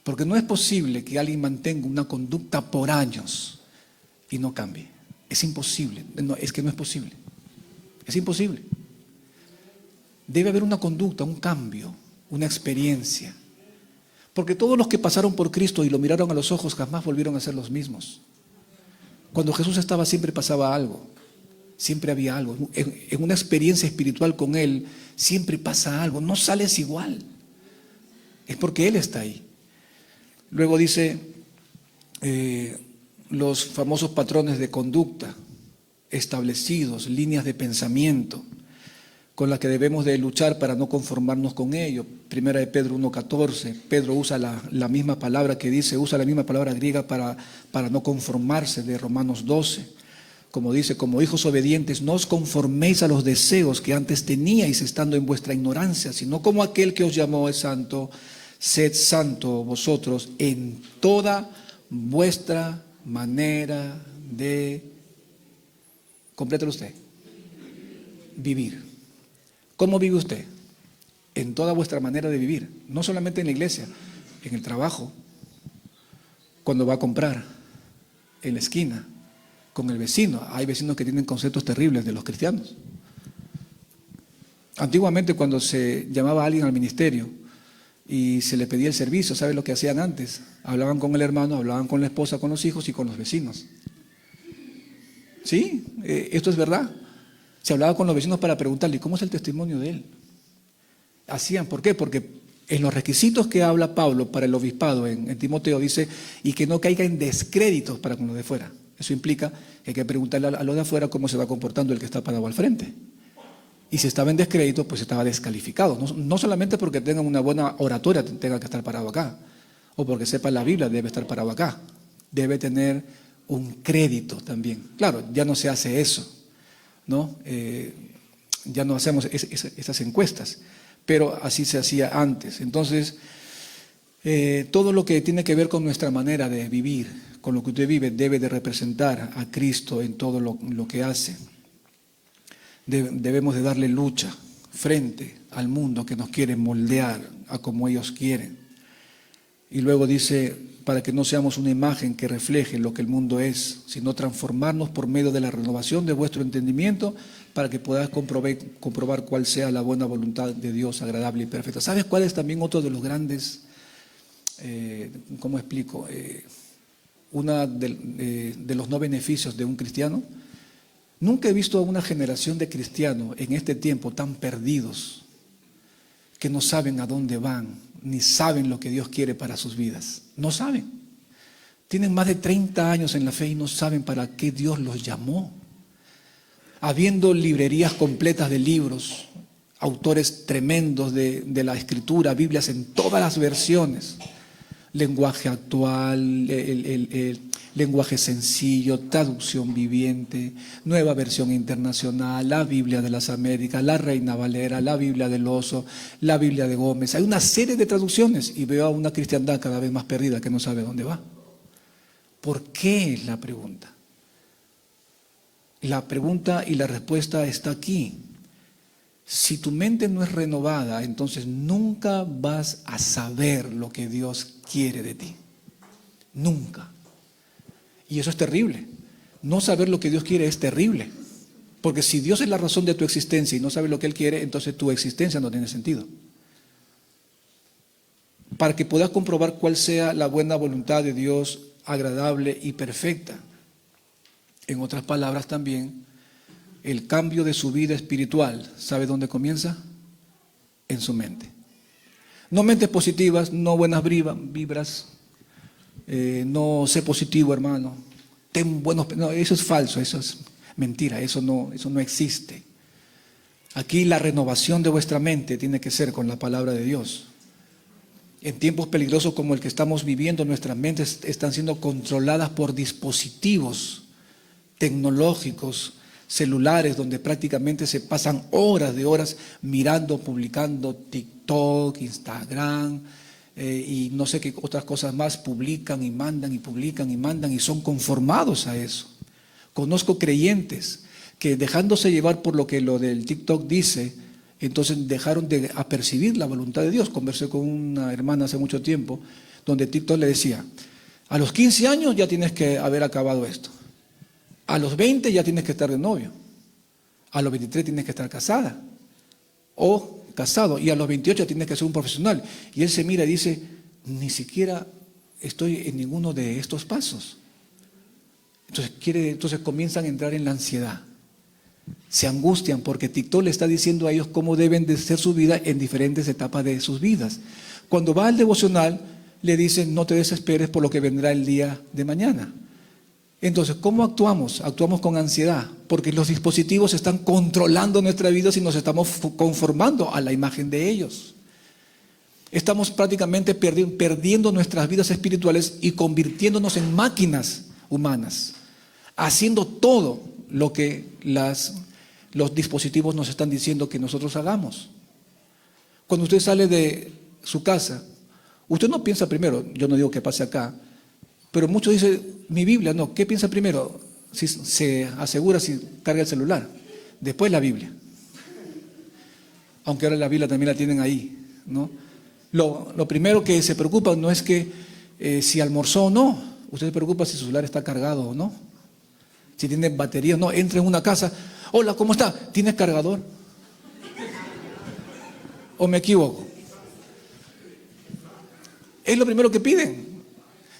Porque no es posible que alguien mantenga una conducta por años y no cambie. Es imposible. No, es que no es posible. Es imposible. Debe haber una conducta, un cambio, una experiencia. Porque todos los que pasaron por Cristo y lo miraron a los ojos jamás volvieron a ser los mismos. Cuando Jesús estaba siempre pasaba algo. Siempre había algo. En una experiencia espiritual con Él siempre pasa algo. No sales igual. Es porque Él está ahí. Luego dice los famosos patrones de conducta establecidos, líneas de pensamiento con las que debemos de luchar para no conformarnos con ello. Primera de Pedro 1:14, Pedro usa la misma palabra que dice, usa la misma palabra griega para no conformarse, de Romanos 12. Como dice, como hijos obedientes, no os conforméis a los deseos que antes teníais estando en vuestra ignorancia, sino como aquel que os llamó es santo. Sed santo vosotros en toda vuestra manera de, complételo usted, vivir. ¿Cómo vive usted? En toda vuestra manera de vivir, no solamente en la iglesia, en el trabajo, cuando va a comprar, en la esquina, con el vecino. Hay vecinos que tienen conceptos terribles de los cristianos. Antiguamente, cuando se llamaba a alguien al ministerio y se le pedía el servicio, ¿sabe lo que hacían antes? Hablaban con el hermano, hablaban con la esposa, con los hijos y con los vecinos. ¿Sí? Esto es verdad. Se hablaba con los vecinos para preguntarle, ¿cómo es el testimonio de él? Hacían, ¿por qué? Porque en los requisitos que habla Pablo para el obispado en Timoteo dice, y que no caiga en descréditos para con los de fuera. Eso implica que hay que preguntarle a los de afuera cómo se va comportando el que está parado al frente. Y si estaba en descrédito, pues estaba descalificado. No solamente porque tenga una buena oratoria tenga que estar parado acá, o porque sepa la Biblia debe estar parado acá. Debe tener un crédito también. Claro, ya no se hace eso, ¿no? Ya no hacemos esas encuestas, pero así se hacía antes. Entonces, todo lo que tiene que ver con nuestra manera de vivir, con lo que usted vive, debe de representar a Cristo en todo lo que hace. Debemos de darle lucha frente al mundo que nos quiere moldear a como ellos quieren. Y luego dice, para que no seamos una imagen que refleje lo que el mundo es, sino transformarnos por medio de la renovación de vuestro entendimiento, para que podáis comprobar cuál sea la buena voluntad de Dios, agradable y perfecta. ¿Sabes cuál es también otro de los grandes, cómo explico? Una de los no beneficios de un cristiano. Nunca he visto a una generación de cristianos en este tiempo tan perdidos, que no saben a dónde van, ni saben lo que Dios quiere para sus vidas. No saben. Tienen más de 30 años en la fe y no saben para qué Dios los llamó. Habiendo librerías completas de libros, autores tremendos de la Escritura, Biblias en todas las versiones, lenguaje actual, lenguaje sencillo, traducción viviente, nueva versión internacional, la Biblia de las Américas, la Reina Valera, la Biblia del Oso, la Biblia de Gómez. Hay una serie de traducciones y veo a una cristiandad cada vez más perdida que no sabe dónde va. ¿Por qué? Es la pregunta. La pregunta y la respuesta está aquí. Si tu mente no es renovada, entonces nunca vas a saber lo que Dios quiere de ti. Nunca. Y eso es terrible. No saber lo que Dios quiere es terrible. Porque si Dios es la razón de tu existencia y no sabes lo que Él quiere, entonces tu existencia no tiene sentido. Para que puedas comprobar cuál sea la buena voluntad de Dios, agradable y perfecta. En otras palabras también, el cambio de su vida espiritual, ¿sabe dónde comienza? En su mente. No mentes positivas, no buenas vibras, no sé positivo, hermano. ten buenos... No, eso es falso, eso es mentira, eso no existe. Aquí la renovación de vuestra mente tiene que ser con la palabra de Dios. En tiempos peligrosos como el que estamos viviendo, nuestras mentes están siendo controladas por dispositivos tecnológicos, celulares, donde prácticamente se pasan horas de horas mirando, publicando TikTok, Instagram y no sé qué otras cosas más, publican y mandan y publican y mandan y son conformados a eso. Conozco creyentes que dejándose llevar por lo del TikTok dice, entonces dejaron de apercibir la voluntad de Dios. Conversé con una hermana hace mucho tiempo, donde TikTok le decía, a los 15 años ya tienes que haber acabado esto. A los 20 ya tienes que estar de novio. A los 23 tienes que estar casada o casado. Y a los 28 tienes que ser un profesional. Y él se mira y dice, ni siquiera estoy en ninguno de estos pasos. Entonces comienzan a entrar en la ansiedad. Se angustian porque TikTok le está diciendo a ellos cómo deben de ser su vida en diferentes etapas de sus vidas. Cuando va al devocional, le dicen, no te desesperes por lo que vendrá el día de mañana. Entonces, ¿cómo actuamos? Actuamos con ansiedad, porque los dispositivos están controlando nuestra vida si nos estamos conformando a la imagen de ellos. Estamos prácticamente perdiendo nuestras vidas espirituales y convirtiéndonos en máquinas humanas, haciendo todo lo que los dispositivos nos están diciendo que nosotros hagamos. Cuando usted sale de su casa, usted no piensa primero, yo no digo que pase acá, pero muchos dicen, mi Biblia, no, ¿qué piensa primero? Si se asegura si carga el celular, después la Biblia. Aunque ahora la Biblia también la tienen ahí, ¿no? Lo primero que se preocupa no es que si almorzó o no, usted se preocupa si su celular está cargado o no. Si tiene batería o no, entra en una casa, hola, ¿cómo está? ¿Tienes cargador? ¿O me equivoco? Es lo primero que piden.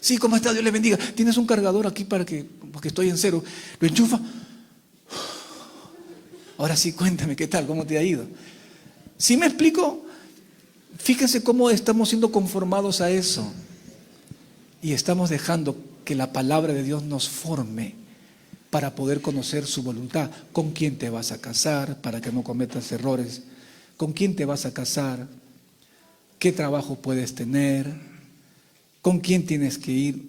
Sí, ¿cómo está? Dios le bendiga. ¿Tienes un cargador aquí porque estoy en cero? ¿Lo enchufa? Ahora sí, cuéntame, ¿qué tal? ¿Cómo te ha ido? ¿Sí me explico? Fíjense cómo estamos siendo conformados a eso. Y estamos dejando que la palabra de Dios nos forme para poder conocer su voluntad. ¿Con quién te vas a casar? Para que no cometas errores. ¿Con quién te vas a casar? ¿Qué trabajo puedes tener? ¿Con quién tienes que ir?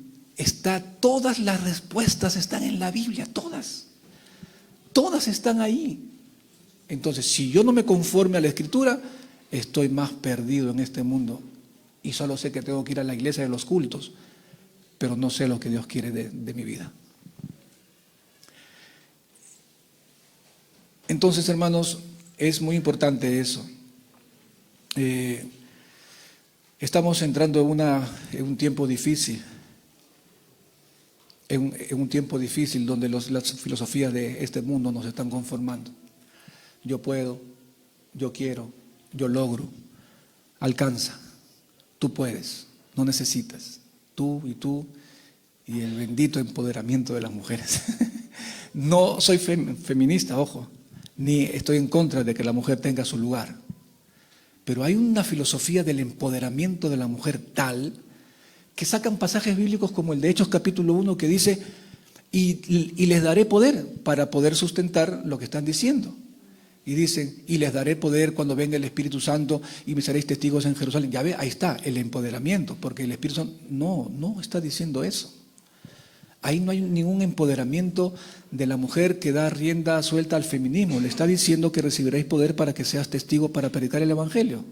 Todas las respuestas están en la Biblia, todas. Todas están ahí. Entonces, si yo no me conforme a la Escritura, estoy más perdido en este mundo. Y solo sé que tengo que ir a la iglesia de los cultos, pero no sé lo que Dios quiere de mi vida. Entonces, hermanos, es muy importante eso. Estamos entrando en un tiempo difícil, en un tiempo difícil donde las filosofías de este mundo nos están conformando. Yo puedo, yo quiero, yo logro, alcanza, tú puedes, no necesitas, tú y el bendito empoderamiento de las mujeres. No soy feminista, ojo, ni estoy en contra de que la mujer tenga su lugar. Pero hay una filosofía del empoderamiento de la mujer tal que sacan pasajes bíblicos como el de Hechos capítulo 1 que dice, y les daré poder para poder sustentar lo que están diciendo. Y dicen, y les daré poder cuando venga el Espíritu Santo y me seréis testigos en Jerusalén. Ya ve, ahí está, el empoderamiento, porque el Espíritu Santo no está diciendo eso. Ahí no hay ningún empoderamiento de la mujer que da rienda suelta al feminismo. Le está diciendo que recibiréis poder para que seas testigo para predicar el Evangelio.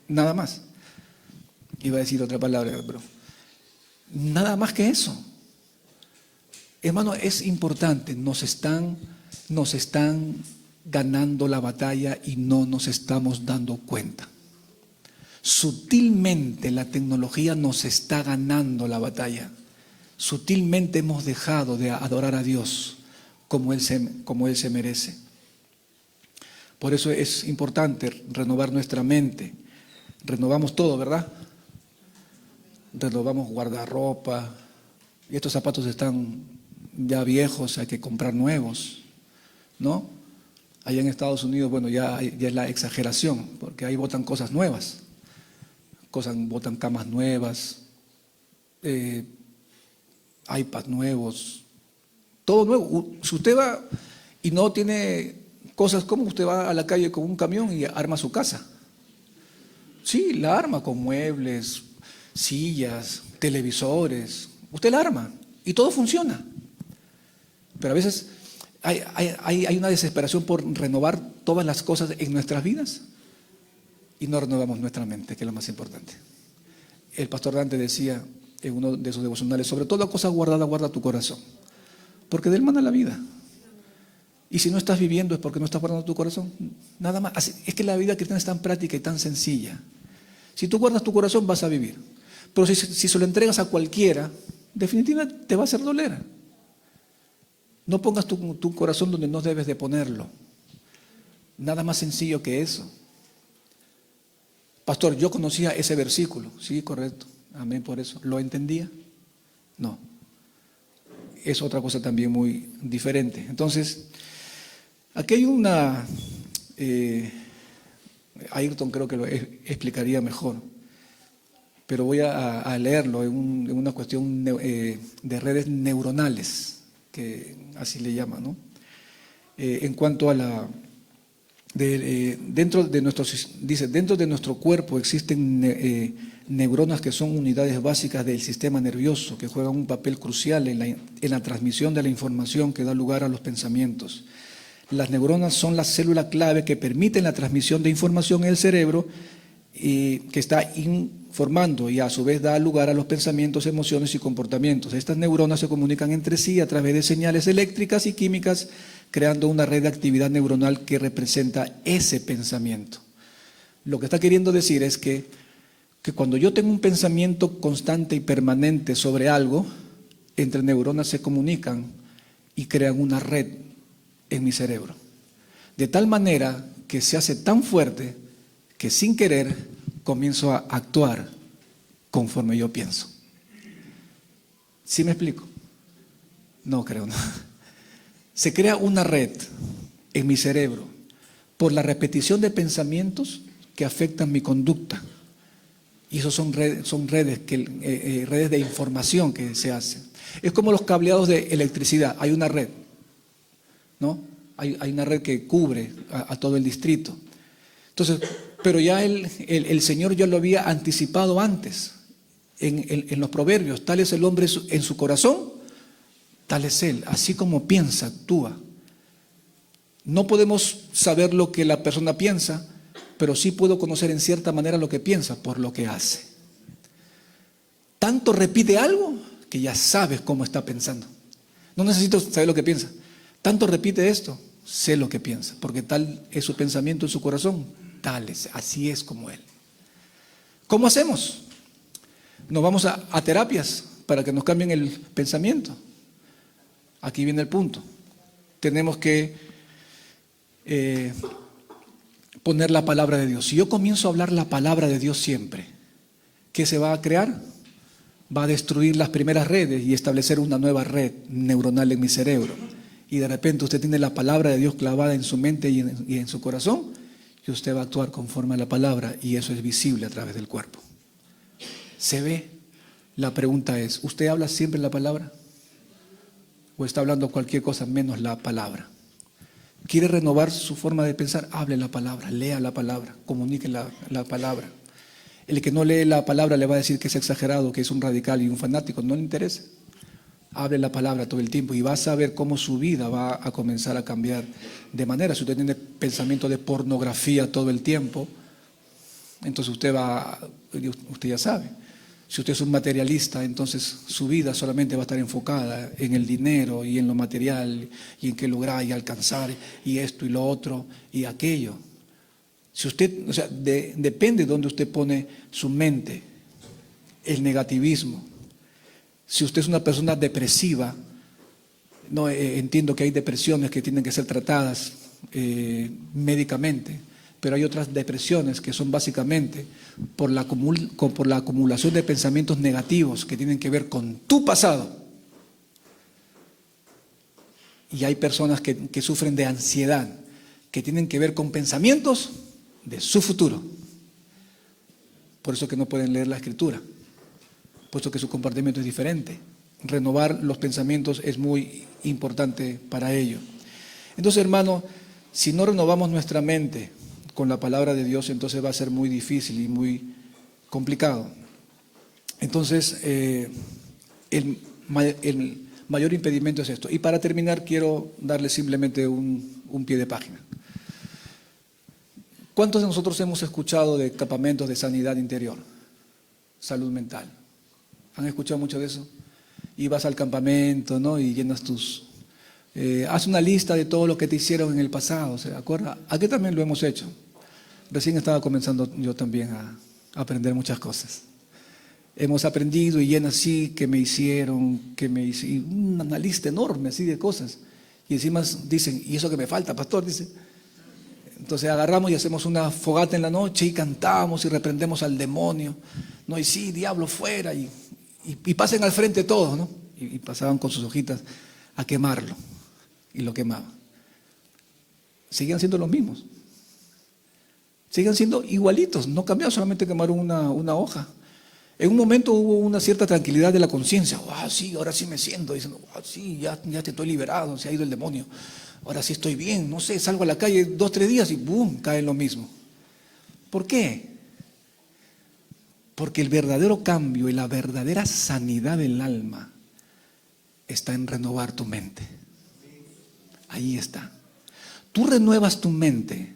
Nada más. Iba a decir otra palabra, pero nada más que eso. Hermano, es importante. Nos están ganando la batalla y no nos estamos dando cuenta. Sutilmente la tecnología nos está ganando la batalla. Sutilmente hemos dejado de adorar a Dios como Él se merece. Por eso es importante renovar nuestra mente. Renovamos todo, ¿verdad? Renovamos guardarropa. Y estos zapatos están ya viejos, hay que comprar nuevos, ¿no? Allá en Estados Unidos, bueno, ya es la exageración, porque ahí botan cosas nuevas. Botan camas nuevas, iPad nuevos, todo nuevo. Si usted va y no tiene cosas, como usted va a la calle con un camión y arma su casa. Sí, la arma con muebles, sillas, televisores. Usted la arma y todo funciona. Pero a veces hay una desesperación por renovar todas las cosas en nuestras vidas y no renovamos nuestra mente, que es lo más importante. El pastor Dante decía en uno de sus devocionales, sobre toda cosa guardada, guarda tu corazón, porque de él mana la vida. Y si no estás viviendo es porque no estás guardando tu corazón. Nada más. Es que la vida cristiana es tan práctica y tan sencilla. Si tú guardas tu corazón vas a vivir. Pero si se lo entregas a cualquiera, definitivamente te va a hacer doler. No pongas tu corazón donde no debes de ponerlo. Nada más sencillo que eso. Pastor, yo conocía ese versículo. Sí, correcto. Amén por eso. ¿Lo entendía? No. Es otra cosa también muy diferente. Entonces, aquí hay una... Ayrton creo que lo explicaría mejor, pero voy a leerlo en una cuestión de redes neuronales, que así le llaman, ¿no? En cuanto a la... dentro de nuestro cuerpo existen neuronas que son unidades básicas del sistema nervioso, que juegan un papel crucial en la transmisión de la información que da lugar a los pensamientos. Las neuronas son la célula clave que permiten la transmisión de información en el cerebro y que está informando y a su vez da lugar a los pensamientos, emociones y comportamientos. Estas neuronas se comunican entre sí a través de señales eléctricas y químicas, creando una red de actividad neuronal que representa ese pensamiento. Lo que está queriendo decir es que cuando yo tengo un pensamiento constante y permanente sobre algo, entre neuronas se comunican y crean una red en mi cerebro. De tal manera que se hace tan fuerte que sin querer comienzo a actuar conforme yo pienso. ¿Sí me explico? No creo, no. Se crea una red en mi cerebro por la repetición de pensamientos que afectan mi conducta. Y eso son redes de información que se hacen. Es como los cableados de electricidad. Hay una red, ¿no? Hay una red que cubre a todo el distrito. Entonces, pero ya el Señor ya lo había anticipado antes en los proverbios. Tal es el hombre en su corazón, tal es él. Así como piensa, actúa. No podemos saber lo que la persona piensa, pero sí puedo conocer en cierta manera lo que piensa por lo que hace. Tanto repite algo que ya sabes cómo está pensando. No necesito saber lo que piensa. Tanto repite esto, sé lo que piensa, porque tal es su pensamiento en su corazón, tal es, así es como él. ¿Cómo hacemos? Nos vamos a terapias para que nos cambien el pensamiento. Aquí viene el punto. Tenemos que poner la palabra de Dios. Si yo comienzo a hablar la palabra de Dios siempre, ¿qué se va a crear? Va a destruir las primeras redes y establecer una nueva red neuronal en mi cerebro. Y de repente usted tiene la palabra de Dios clavada en su mente y en su corazón, y usted va a actuar conforme a la palabra, y eso es visible a través del cuerpo. ¿Se ve? La pregunta es, ¿usted habla siempre la palabra? ¿O está hablando cualquier cosa menos la palabra? ¿Quiere renovar su forma de pensar? Hable la palabra, lea la palabra, comunique la palabra. El que no lee la palabra le va a decir que es exagerado, que es un radical y un fanático, no le interesa. Hable la palabra todo el tiempo y vas a ver cómo su vida va a comenzar a cambiar de manera. Si usted tiene pensamiento de pornografía todo el tiempo, entonces usted ya sabe. Si usted es un materialista, entonces su vida solamente va a estar enfocada en el dinero y en lo material y en qué lograr y alcanzar y esto y lo otro y aquello. Si usted, depende de dónde usted pone su mente, el negativismo. Si usted es una persona depresiva, no entiendo que hay depresiones que tienen que ser tratadas médicamente, pero hay otras depresiones que son básicamente por la acumulación de pensamientos negativos que tienen que ver con tu pasado. Y hay personas que sufren de ansiedad, que tienen que ver con pensamientos de su futuro. Por eso que no pueden leer la Escritura. Puesto que su comportamiento es diferente. renovar los pensamientos es muy importante para ello. Entonces, hermano, si no renovamos nuestra mente con la palabra de Dios, entonces va a ser muy difícil y muy complicado. Entonces, el mayor impedimento es esto. Y para terminar, quiero darle simplemente un pie de página. ¿Cuántos de nosotros hemos escuchado de campamentos de sanidad interior? Salud mental. ¿Han escuchado mucho de eso? Y vas al campamento, ¿no? Y llenas haz una lista de todo lo que te hicieron en el pasado, ¿se acuerda? Aquí también lo hemos hecho. Recién estaba comenzando yo también a aprender muchas cosas. Hemos aprendido y llenas así, que me hicieron, una lista enorme así de cosas. Y encima dicen, ¿y eso que me falta, pastor? Dice. Entonces agarramos y hacemos una fogata en la noche y cantamos y reprendemos al demonio, ¿no? Y sí, diablo fuera, y pasen al frente todos, ¿no? Y pasaban con sus hojitas a quemarlo, y lo quemaban. Seguían siendo los mismos, siguen siendo igualitos, no cambiaron, solamente quemaron una hoja. En un momento hubo una cierta tranquilidad de la conciencia. Sí, ahora sí me siento. Dicen, sí, ya te estoy liberado, se ha ido el demonio. Ahora sí estoy bien, no sé, salgo a la calle 2, 3 días y ¡boom!, cae en lo mismo. ¿Por qué? Porque el verdadero cambio y la verdadera sanidad del alma está en renovar tu mente. Ahí está. Tú renuevas tu mente,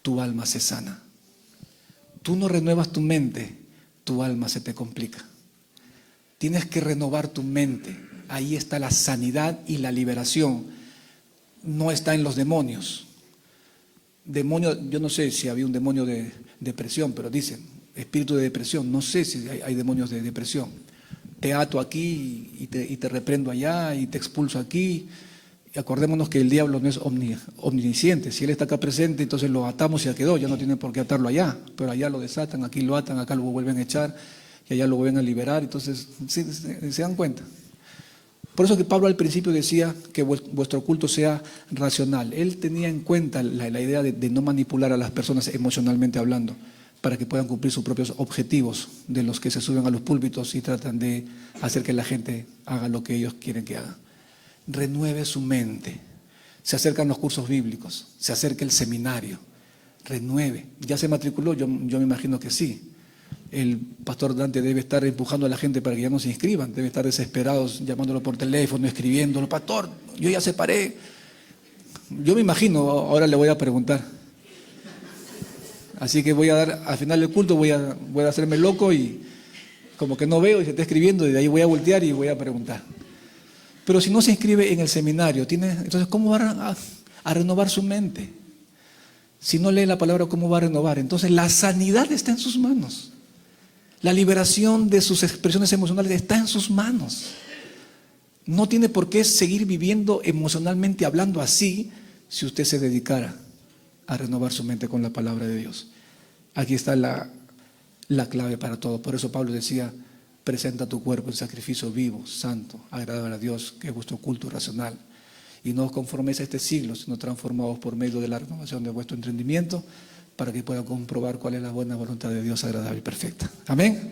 tu alma se sana. Tú no renuevas tu mente, tu alma se te complica. Tienes que renovar tu mente. Ahí está la sanidad y la liberación. No está en los demonios. Yo no sé si había un demonio de depresión, pero dicen, espíritu de depresión. No sé si hay demonios de depresión. Te ato aquí y te reprendo allá y te expulso aquí. Y acordémonos que el diablo no es omnisciente. Si él está acá presente, entonces lo atamos y ya quedó. Ya no tienen por qué atarlo allá. Pero allá lo desatan, aquí lo atan, acá lo vuelven a echar y allá lo vuelven a liberar. Entonces, ¿sí, se dan cuenta? Por eso que Pablo al principio decía que vuestro culto sea racional. Él tenía en cuenta la idea de no manipular a las personas emocionalmente hablando, para que puedan cumplir sus propios objetivos, de los que se suben a los púlpitos y tratan de hacer que la gente haga lo que ellos quieren que haga. Renueve su mente. Se acercan los cursos bíblicos, se acerca el seminario. Renueve. ¿Ya se matriculó? Yo me imagino que sí. El pastor Dante debe estar empujando a la gente para que ya no se inscriban, debe estar desesperados llamándolo por teléfono, escribiéndolo, pastor, yo ya separé. Yo me imagino, ahora le voy a preguntar. Así que al final del culto voy a hacerme loco y como que no veo y se está escribiendo, y de ahí voy a voltear y voy a preguntar. Pero si no se inscribe en el seminario, entonces ¿cómo va a renovar su mente? Si no lee la palabra, ¿cómo va a renovar? Entonces la sanidad está en sus manos. La liberación de sus expresiones emocionales está en sus manos. No tiene por qué seguir viviendo emocionalmente hablando así si usted se dedicara a renovar su mente con la palabra de Dios. Aquí está la clave para todo. Por eso Pablo decía, presenta tu cuerpo en sacrificio vivo, santo, agradable a Dios, que es vuestro culto racional. Y no os conforméis a este siglo, sino transformados por medio de la renovación de vuestro entendimiento, para que puedan comprobar cuál es la buena voluntad de Dios, agradable y perfecta. Amén.